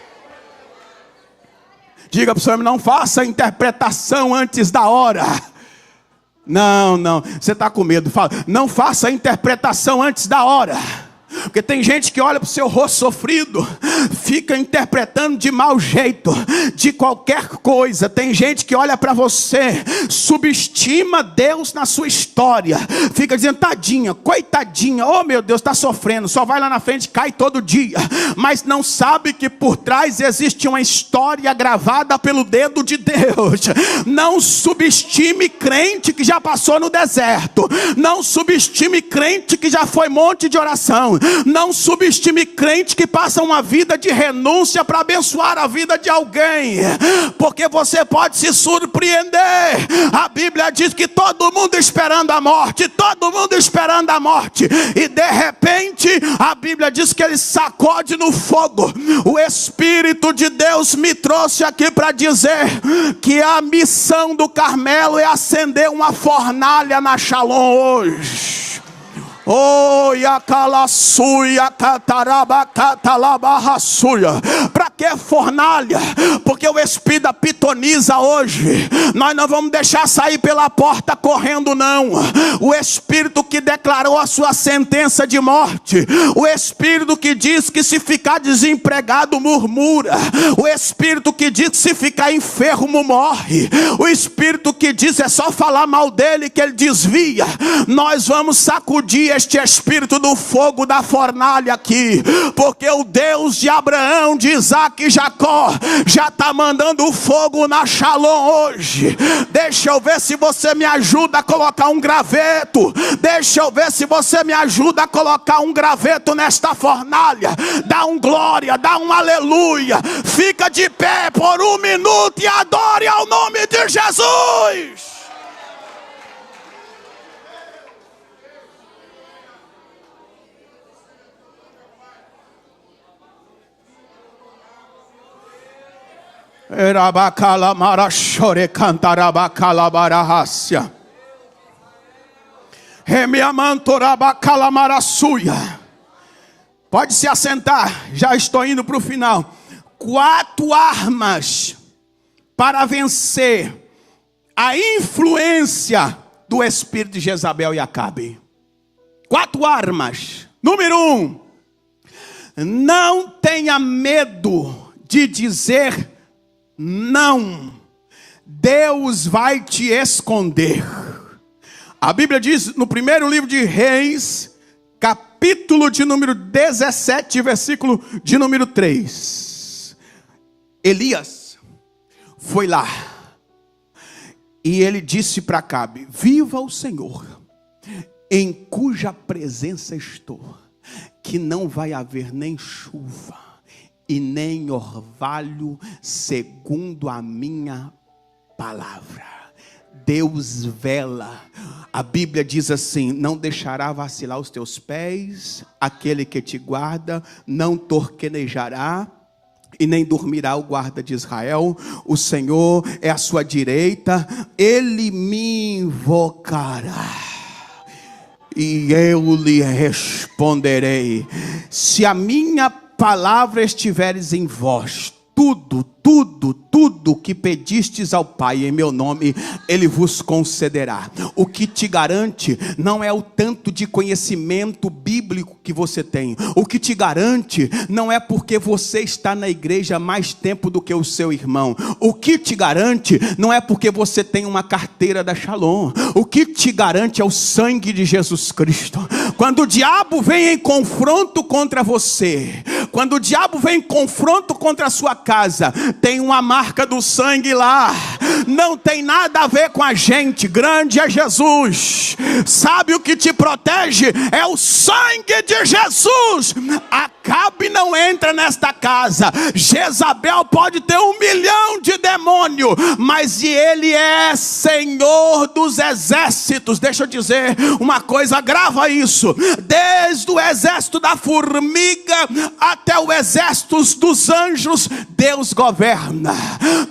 Diga para o senhor: não faça interpretação antes da hora. Não, você está com medo, fala: não faça interpretação antes da hora. Porque tem gente que olha para o seu rosto sofrido, fica interpretando de mau jeito, de qualquer coisa. Tem gente que olha para você, subestima Deus na sua história, fica dizendo: tadinha, coitadinha, oh meu Deus, está sofrendo, só vai lá na frente, cai todo dia. Mas não sabe que por trás existe uma história gravada pelo dedo de Deus. Não subestime crente que já passou no deserto. Não subestime crente que já foi monte de oração. Não subestime crente que passa uma vida de renúncia para abençoar a vida de alguém, porque você pode se surpreender. A Bíblia diz que todo mundo esperando a morte, todo mundo esperando a morte, e de repente a Bíblia diz que ele sacode no fogo. O Espírito de Deus me trouxe aqui para dizer que a missão do Carmelo é acender uma fornalha na Shalom hoje. Oh, yakalasuya kataraba katalabarrasuya. Para que fornalha? Porque o espírito pitoniza hoje. Nós não vamos deixar sair pela porta correndo, não. O espírito que declarou a sua sentença de morte, o espírito que diz que se ficar desempregado murmura, o espírito que diz que se ficar enfermo morre, o espírito que diz é só falar mal dele que ele desvia. Nós vamos sacudir este espírito do fogo da fornalha aqui, porque o Deus de Abraão, de Isaac e Jacó já está mandando o fogo na Shalom hoje. Deixa eu ver se você me ajuda a colocar um graveto. Deixa eu ver se você me ajuda a colocar um graveto nesta fornalha. Dá um glória, dá um aleluia. Fica de pé por um minuto e adore ao nome de Jesus. Erabacalamarachore cantarabacalabarahassia. Remiamantorabacalamarassuia. Pode se assentar, já estou indo para o final. 4 armas para vencer a influência do espírito de Jezabel e Acabe. 4 armas. Número 1. Não tenha medo de dizer não. Deus vai te esconder. A Bíblia diz no primeiro livro de Reis, capítulo de número 17, versículo de número 3. Elias foi lá e ele disse para Acabe: viva o Senhor, em cuja presença estou, que não vai haver nem chuva e nem orvalho, segundo a minha palavra. Deus vela. A Bíblia diz assim: não deixará vacilar os teus pés, aquele que te guarda não torquenejará e nem dormirá o guarda de Israel. O Senhor é a sua direita, ele me invocará e eu lhe responderei. Se a minha palavra estiveres em vós, tudo que pedistes ao Pai em meu nome, Ele vos concederá. O que te garante não é o tanto de conhecimento bíblico que você tem. O que te garante não é porque você está na igreja mais tempo do que o seu irmão. O que te garante não é porque você tem uma carteira da Shalom. O que te garante é o sangue de Jesus Cristo. Quando o diabo vem em confronto contra você, quando o diabo vem em confronto contra a sua casa, tem uma marca do sangue lá. Não tem nada a ver com a gente. Grande é Jesus. Sabe o que te protege? É o sangue de Jesus. Acabe não entra nesta casa. Jezabel pode ter 1 milhão de demônios, mas ele é Senhor dos exércitos. Deixa eu dizer uma coisa, grava isso. Desde o exército da formiga até o exército dos anjos, Deus governa.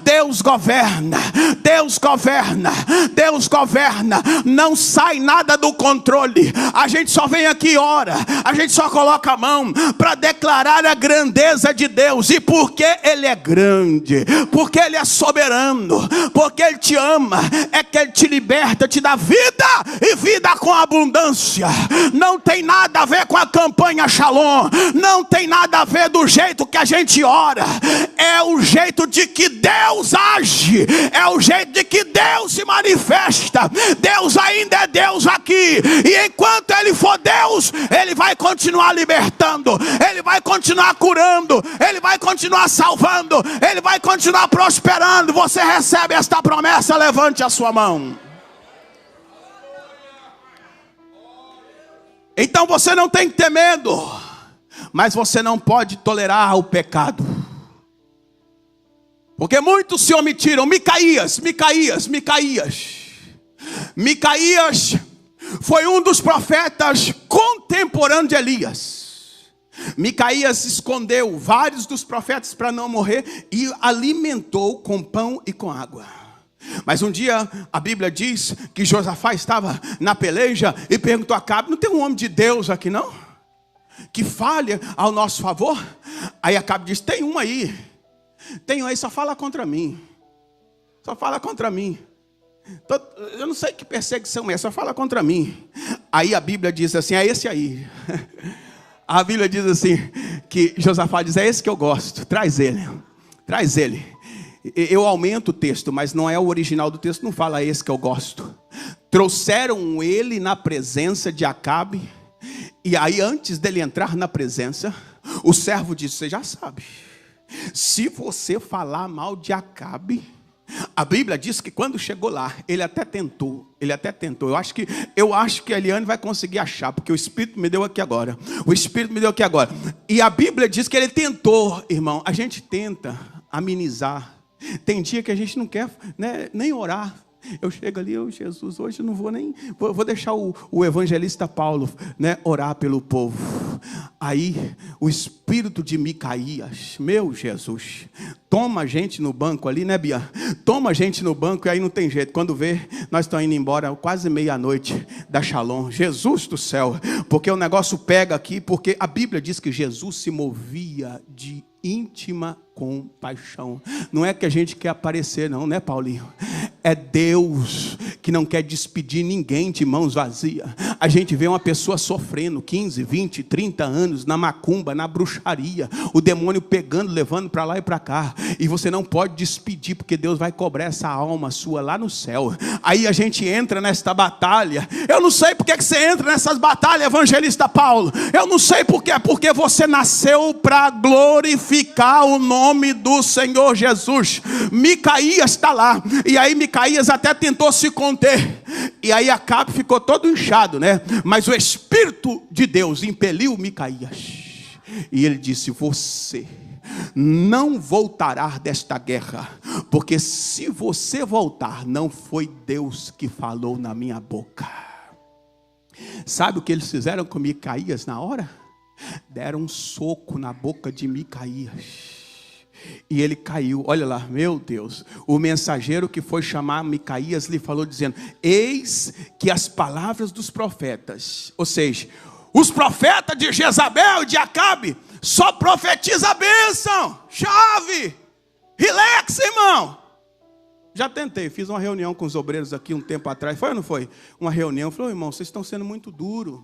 Deus governa. Deus governa. Deus governa. Não sai nada do controle. A gente só vem aqui e ora. A gente só coloca a mão para declarar a grandeza de Deus. E porque Ele é grande, porque Ele é soberano, porque Ele te ama, é que Ele te liberta, te dá vida e vida com abundância. Não tem nada a ver com a campanha Shalom. Não tem nada a ver do jeito que a gente ora. É o jeito de que Deus age. É o jeito de que Deus se manifesta. Deus ainda é Deus aqui. E enquanto Ele for Deus, Ele vai continuar libertando. Ele vai continuar curando. Ele vai continuar salvando. Ele vai continuar prosperando. Você recebe esta promessa? Levante a sua mão. Então você não tem que ter medo, mas você não pode tolerar o pecado, porque muitos se omitiram. Micaías foi um dos profetas contemporâneos de Elias. Micaías escondeu vários dos profetas para não morrer e alimentou com pão e com água. Mas um dia a Bíblia diz que Josafá estava na peleja e perguntou a Acabe: não tem um homem de Deus aqui não? Que fale ao nosso favor? Aí Acabe disse: tem um aí. Tem um aí, só fala contra mim. Só fala contra mim. Eu não sei que perseguição é, só fala contra mim. Aí a Bíblia diz assim: é esse aí. A Bíblia diz assim, que Josafá diz: é esse que eu gosto, traz ele. Traz ele. Eu aumento o texto, mas não é o original do texto, não fala esse que eu gosto. Trouxeram ele na presença de Acabe. E aí antes dele entrar na presença, o servo disse: você já sabe, se você falar mal de Acabe. A Bíblia diz que quando chegou lá, ele até tentou. Eu acho que a Eliane vai conseguir achar, porque o Espírito me deu aqui agora. E a Bíblia diz que ele tentou, irmão. A gente tenta amenizar. Tem dia que a gente não quer, né, nem orar. Eu chego ali: Jesus, hoje eu não vou nem... Vou deixar o evangelista Paulo, né, orar pelo povo. Aí o espírito de Micaías, meu Jesus, toma a gente no banco ali, né, Bia? Toma a gente no banco e aí não tem jeito. Quando vê, nós estamos indo embora quase meia-noite da Shalom. Jesus do céu, porque o negócio pega aqui, porque a Bíblia diz que Jesus se movia de íntima compaixão. Não é que a gente quer aparecer não, né, Paulinho? É Deus que não quer despedir ninguém de mãos vazias. A gente vê uma pessoa sofrendo 15, 20, 30 anos na macumba, na bruxaria, o demônio pegando, levando para lá e para cá, e você não pode despedir, porque Deus vai cobrar essa alma sua lá no céu. Aí a gente entra nesta batalha. Eu não sei porque que você entra nessas batalhas, evangelista Paulo. Eu não sei porque, porque você nasceu para glorificar o nome do Senhor Jesus. Micaías está lá, e aí Micaías até tentou se conter, e aí Acabe ficou todo inchado, né? Mas o Espírito de Deus impeliu Micaías, e ele disse: você não voltará desta guerra, porque se você voltar, não foi Deus que falou na minha boca. Sabe o que eles fizeram com Micaías na hora? Deram um soco na boca de Micaías, e ele caiu. Olha lá, meu Deus. O mensageiro que foi chamar Micaías lhe falou dizendo: eis que as palavras dos profetas, ou seja, os profetas de Jezabel e de Acabe, só profetiza a bênção. Chave. Relaxa, irmão. Já tentei, fiz uma reunião com os obreiros aqui um tempo atrás. Foi ou não foi? Uma reunião. Falei: irmão, vocês estão sendo muito duros,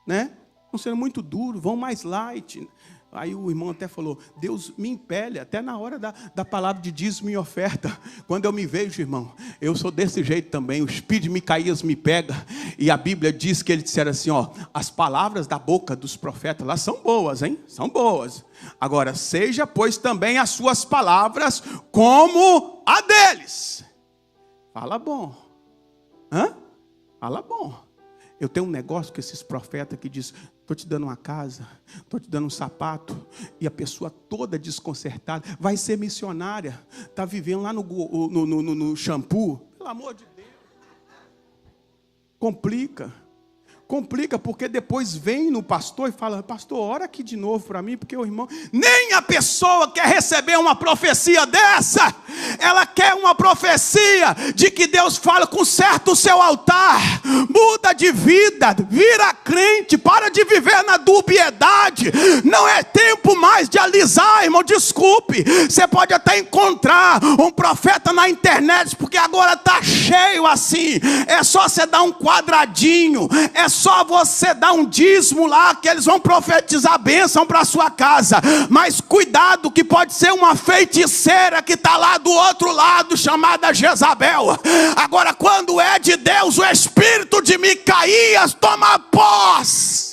né? Estão sendo muito duros, vão mais light. Aí o irmão até falou: Deus me impele, até na hora da palavra de dízimo e oferta. Quando eu me vejo, irmão, eu sou desse jeito também. O espírito de Micaías me pega. E a Bíblia diz que ele disseram assim: ó, as palavras da boca dos profetas lá são boas, hein? São boas. Agora, seja pois também as suas palavras como a deles. Fala bom. Hã? Fala bom. Eu tenho um negócio com esses profetas que diz: estou te dando uma casa, estou te dando um sapato, e a pessoa toda desconcertada, vai ser missionária, está vivendo lá no shampoo. Pelo amor de Deus. Complica, porque depois vem no pastor e fala: pastor, ora aqui de novo para mim, porque o irmão... Nem a pessoa quer receber uma profecia dessa. Ela quer uma profecia de que Deus fala: conserta o seu altar, muda de vida, vira crente, para de viver na dubiedade. Não é tempo mais de alisar, irmão, desculpe. Você pode até encontrar um profeta na internet, porque agora está cheio assim. É só você dar um quadradinho, é só você dar um dízimo lá, que eles vão profetizar a bênção para a sua casa. Mas cuidado, que pode ser uma feiticeira que está lá do outro lado, chamada Jezabel. Agora, quando é de Deus, o espírito de Micaías toma posse.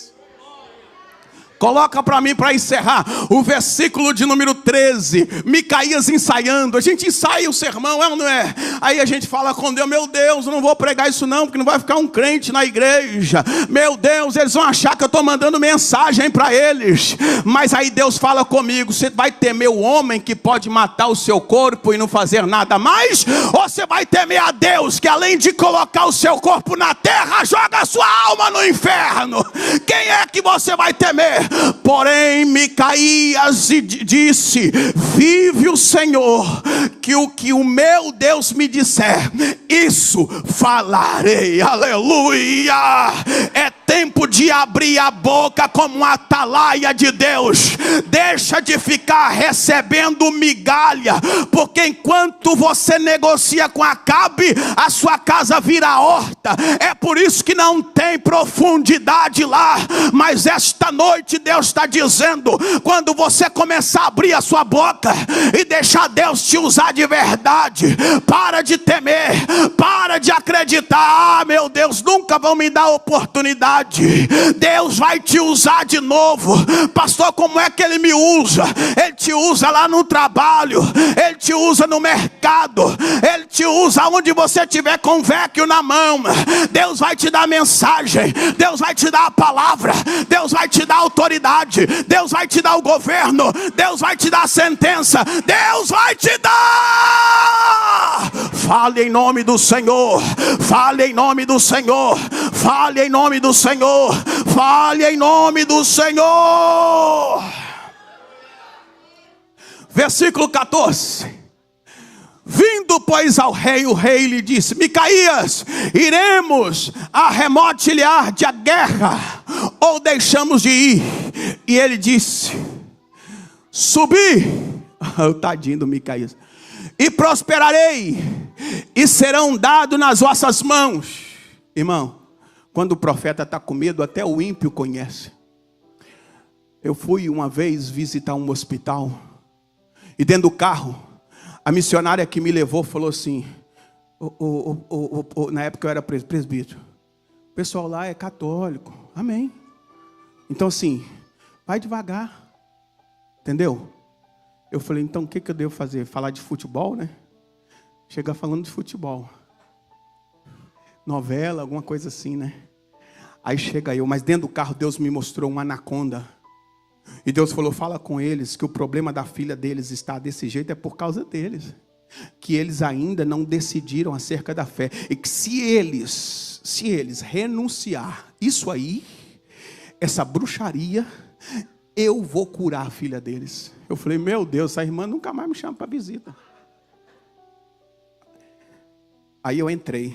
Coloca para mim, para encerrar, o versículo de número 13. Micaías ensaiando. A gente ensaia o sermão, é ou não é? Aí a gente fala com Deus: meu Deus, eu não vou pregar isso não, porque não vai ficar um crente na igreja. Meu Deus, eles vão achar que eu estou mandando mensagem para eles. Mas aí Deus fala comigo: você vai temer o homem que pode matar o seu corpo e não fazer nada mais? Ou você vai temer a Deus, que além de colocar o seu corpo na terra, joga a sua alma no inferno? Quem é que você vai temer? Porém Micaías disse: vive o Senhor, que o meu Deus me disser, isso falarei. Aleluia. É tempo de abrir a boca como uma atalaia de Deus. Deixa de ficar recebendo migalha, porque enquanto você negocia com Acabe, a sua casa vira horta. É por isso que não tem profundidade lá. Mas esta noite Deus está dizendo: quando você começar a abrir a sua boca e deixar Deus te usar de verdade, para de temer, para de acreditar: ah, meu Deus, nunca vão me dar oportunidade. Deus vai te usar de novo. Pastor, como é que Ele me usa? Ele te usa lá no trabalho, Ele te usa no mercado, Ele te usa onde você estiver com o vecchio na mão. Deus vai te dar mensagem, Deus vai te dar a palavra, Deus vai te dar autoridade, Deus vai te dar o governo, Deus vai te dar a sentença, Deus vai te dar. Fale em nome do Senhor, fale em nome do Senhor, fale em nome do Senhor, fale em nome do Senhor. Versículo 14. Vindo, pois, ao rei, o rei lhe disse: Micaías, iremos arremotilhar-te a guerra, ou deixamos de ir? E ele disse: subi, o tadinho do Micaías, e prosperarei, e serão dados nas vossas mãos. Irmão, quando o profeta está com medo, até o ímpio conhece. Eu fui uma vez visitar um hospital, e dentro do carro, a missionária que me levou falou assim, na época eu era presbítero, o pessoal lá é católico, amém. Então assim, vai devagar, entendeu? Eu falei, então o que eu devo fazer? Falar de futebol, né? Chegar falando de futebol, novela, alguma coisa assim, né? Aí chega eu, mas dentro do carro Deus me mostrou uma anaconda. E Deus falou, fala com eles que o problema da filha deles está desse jeito é por causa deles. Que eles ainda não decidiram acerca da fé. E que se eles renunciar isso aí, essa bruxaria, eu vou curar a filha deles. Eu falei, meu Deus, essa irmã nunca mais me chama para visita. Aí eu entrei.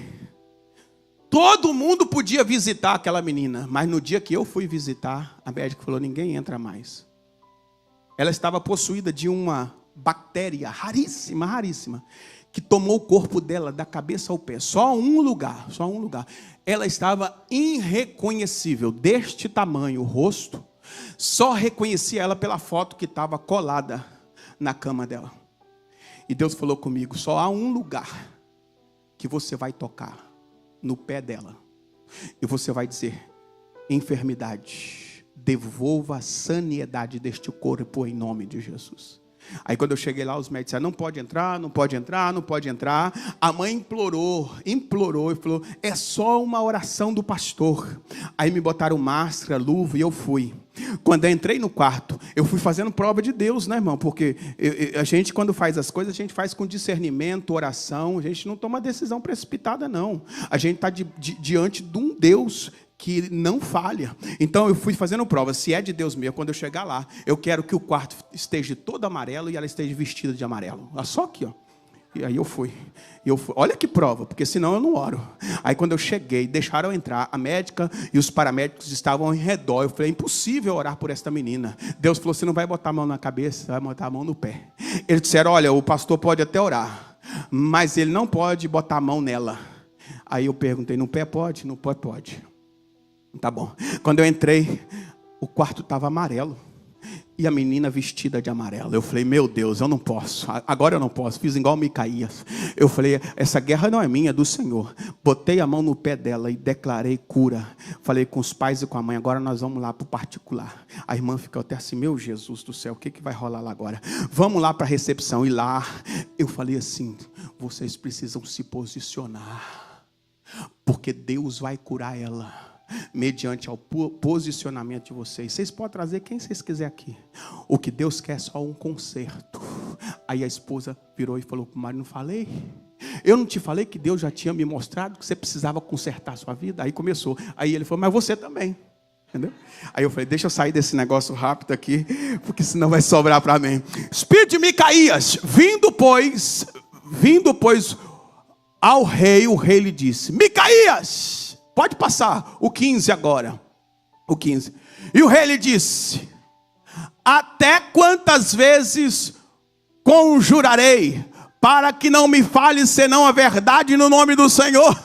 Todo mundo podia visitar aquela menina, mas no dia que eu fui visitar, a médica falou, ninguém entra mais. Ela estava possuída de uma bactéria raríssima, que tomou o corpo dela da cabeça ao pé. Só um lugar. Ela estava irreconhecível, deste tamanho, o rosto. Só reconhecia ela pela foto que estava colada na cama dela. E Deus falou comigo, só há um lugar que você vai tocar. No pé dela. E você vai dizer, enfermidade, devolva a saniedade deste corpo em nome de Jesus. Aí quando eu cheguei lá, os médicos disseram, não pode entrar. A mãe implorou e falou, é só uma oração do pastor. Aí me botaram máscara, luva e eu fui. Quando eu entrei no quarto, eu fui fazendo prova de Deus, né, irmão? Porque a gente, quando faz as coisas, a gente faz com discernimento, oração. A gente não toma decisão precipitada, não. A gente está diante de um Deus que não falha. Então eu fui fazendo prova. Se é de Deus mesmo, quando eu chegar lá, eu quero que o quarto esteja todo amarelo e ela esteja vestida de amarelo. Só aqui, ó. E aí eu fui. Olha que prova, porque senão eu não oro. Aí quando eu cheguei, deixaram eu entrar, a médica e os paramédicos estavam ao redor. Eu falei, é impossível orar por esta menina. Deus falou, você não vai botar a mão na cabeça, vai botar a mão no pé. Eles disseram, olha, o pastor pode até orar, mas ele não pode botar a mão nela. Aí eu perguntei, no pé pode? No pé pode. Tá bom. Quando eu entrei, o quarto estava amarelo. E a menina vestida de amarelo. Eu falei, meu Deus, eu não posso. Agora eu não posso. Fiz igual Micaías. Eu falei, essa guerra não é minha, é do Senhor. Botei a mão no pé dela e declarei cura. Falei com os pais e com a mãe, agora nós vamos lá para o particular. A irmã ficou até assim, meu Jesus do céu, o que vai rolar lá agora? Vamos lá para a recepção. E lá, eu falei assim, vocês precisam se posicionar. Porque Deus vai curar ela. Mediante ao posicionamento de vocês. Vocês podem trazer quem vocês quiserem aqui. O que Deus quer é só um conserto. Aí a esposa virou e falou para o marido, não falei? Eu não te falei que Deus já tinha me mostrado que você precisava consertar a sua vida? Aí começou. Aí ele falou, mas você também. Entendeu? Aí eu falei, deixa eu sair desse negócio rápido aqui, porque senão vai sobrar para mim. Espírito de Micaías, vindo pois ao rei, o rei lhe disse, Micaías, pode passar, o 15 agora. O 15. E o rei lhe disse, até quantas vezes conjurarei, para que não me fale senão a verdade no nome do Senhor?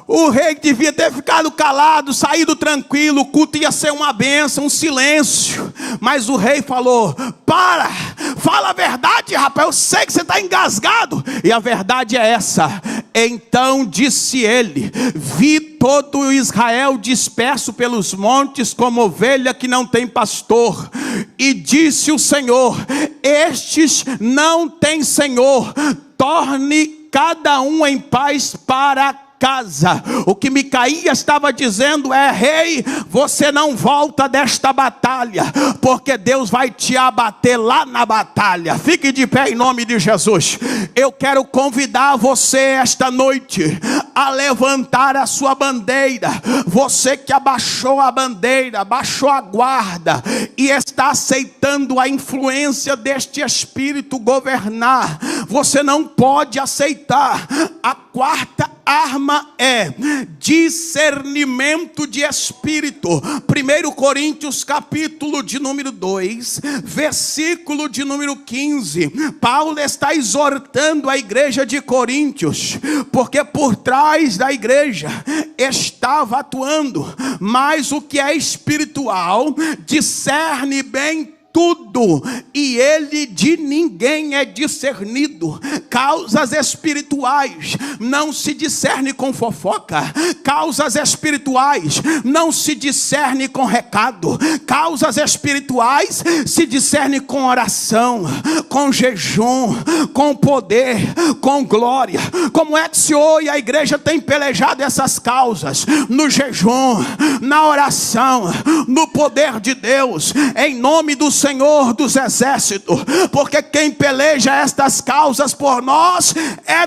O rei devia ter ficado calado, saído tranquilo, o culto ia ser uma bênção, um silêncio. Mas o rei falou, fala a verdade, rapaz, eu sei que você está engasgado. E a verdade é essa. Então disse ele, vi todo Israel disperso pelos montes como ovelha que não tem pastor. E disse o Senhor, estes não têm Senhor, torne cada um em paz para casa. O que Micaías estava dizendo é: rei, você não volta desta batalha, porque Deus vai te abater lá na batalha. Fique de pé em nome de Jesus. Eu quero convidar você esta noite a levantar a sua bandeira. Você que abaixou a bandeira, abaixou a guarda e está aceitando a influência deste espírito governar, você não pode aceitar. A quarta arma é discernimento de espírito. 1 Coríntios capítulo de número 2, versículo de número 15. Paulo está exortando a igreja de Coríntios, porque por trás da igreja estava atuando, mas o que é espiritual discerne bem tudo, e ele de ninguém é discernido. Causas espirituais não se discerne com fofoca. Causas espirituais não se discerne com recado. Causas espirituais se discerne com oração, com jejum, com poder, com glória. Como é que se hoje a igreja tem pelejado essas causas? No jejum, na oração, no poder de Deus, em nome do Senhor dos exércitos, porque quem peleja estas causas por nós é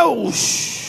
Deus.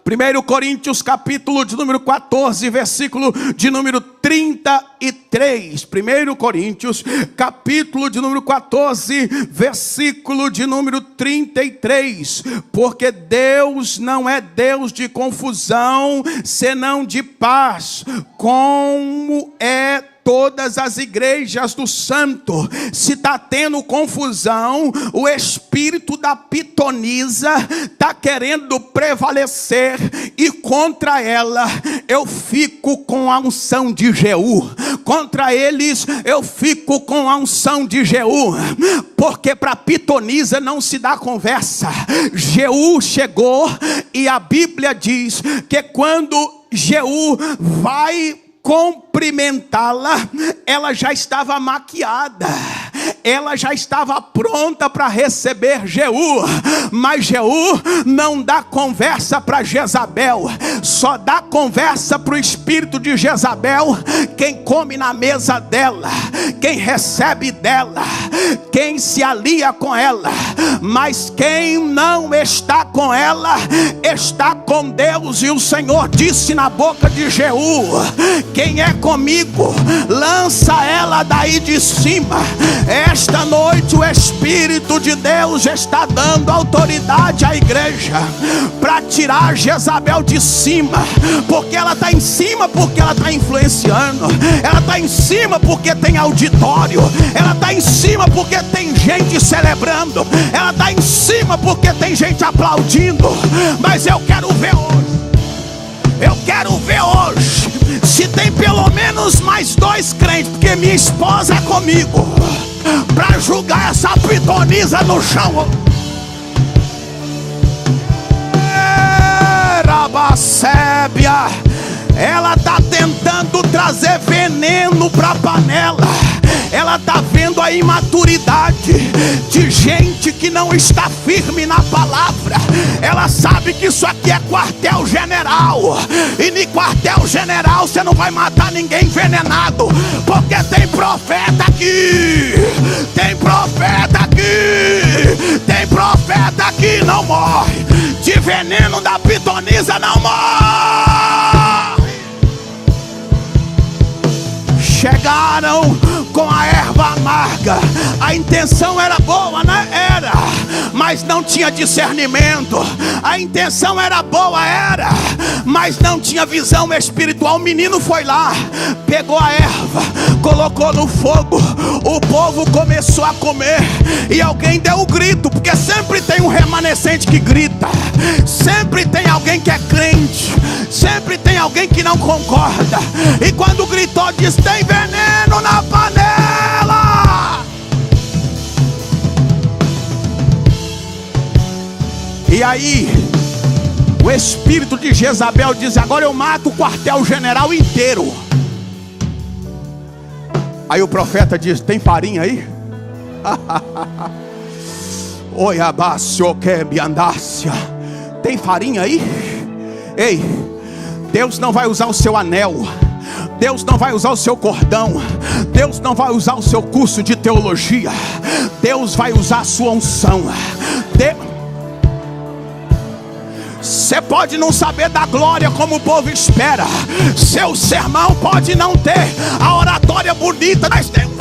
1 Coríntios capítulo de número 14, versículo de número 33. 1 Coríntios capítulo de número 14, versículo de número 33. Porque Deus não é Deus de confusão, senão de paz, como é todas as igrejas do santo. Se está tendo confusão, o espírito da pitonisa está querendo prevalecer, e contra ela eu fico com a unção de Jeú. Contra eles eu fico com a unção de Jeú, porque para pitonisa não se dá conversa. Jeú chegou, e a Bíblia diz que quando Jeú vai cumprimentá-la, ela já estava maquiada, ela já estava pronta para receber Jeú. Mas Jeú não dá conversa para Jezabel, só dá conversa para o espírito de Jezabel quem come na mesa dela, quem recebe dela, quem se alia com ela. Mas quem não está com ela está com Deus. E o Senhor disse na boca de Jeú: quem é comigo, lança ela daí de cima. Esta noite o Espírito de Deus está dando autoridade à igreja para tirar Jezabel de cima, porque ela está em cima, porque ela está influenciando, ela está em cima porque tem auditório, ela está em cima porque tem gente celebrando, ela está em cima porque tem gente aplaudindo. Mas eu quero ver hoje, se tem pelo menos mais 2 crentes, porque minha esposa é comigo, para julgar essa pitonisa no chão. Rabacébia, ela está tentando trazer veneno para a panela. Ela está vendo a imaturidade de gente que não está firme na palavra. Ela sabe que isso aqui é quartel-general, e no quartel-general você não vai matar ninguém envenenado, porque tem profeta aqui, tem profeta aqui, tem profeta aqui, não morre de veneno da pitonisa, não morre. Chegaram com a erva amarga. A intenção era boa, né? Era, mas não tinha discernimento. A intenção era boa, era, mas não tinha visão espiritual. O menino foi lá, pegou a erva, colocou no fogo. O povo começou a comer, e alguém deu o grito, porque sempre tem um remanescente que grita, sempre tem alguém que é crente, sempre tem alguém que não concorda. E quando gritou, diz: tem veneno na panela. E aí o espírito de Jezabel diz: agora eu mato o quartel-general inteiro. Aí o profeta diz: tem farinha aí? Oi, abácio que andácia. Tem farinha aí? Ei, Deus não vai usar o seu anel, Deus não vai usar o seu cordão, Deus não vai usar o seu curso de teologia, Deus vai usar a sua unção. Você pode não saber da glória como o povo espera, seu sermão pode não ter a oratória bonita, mas tem um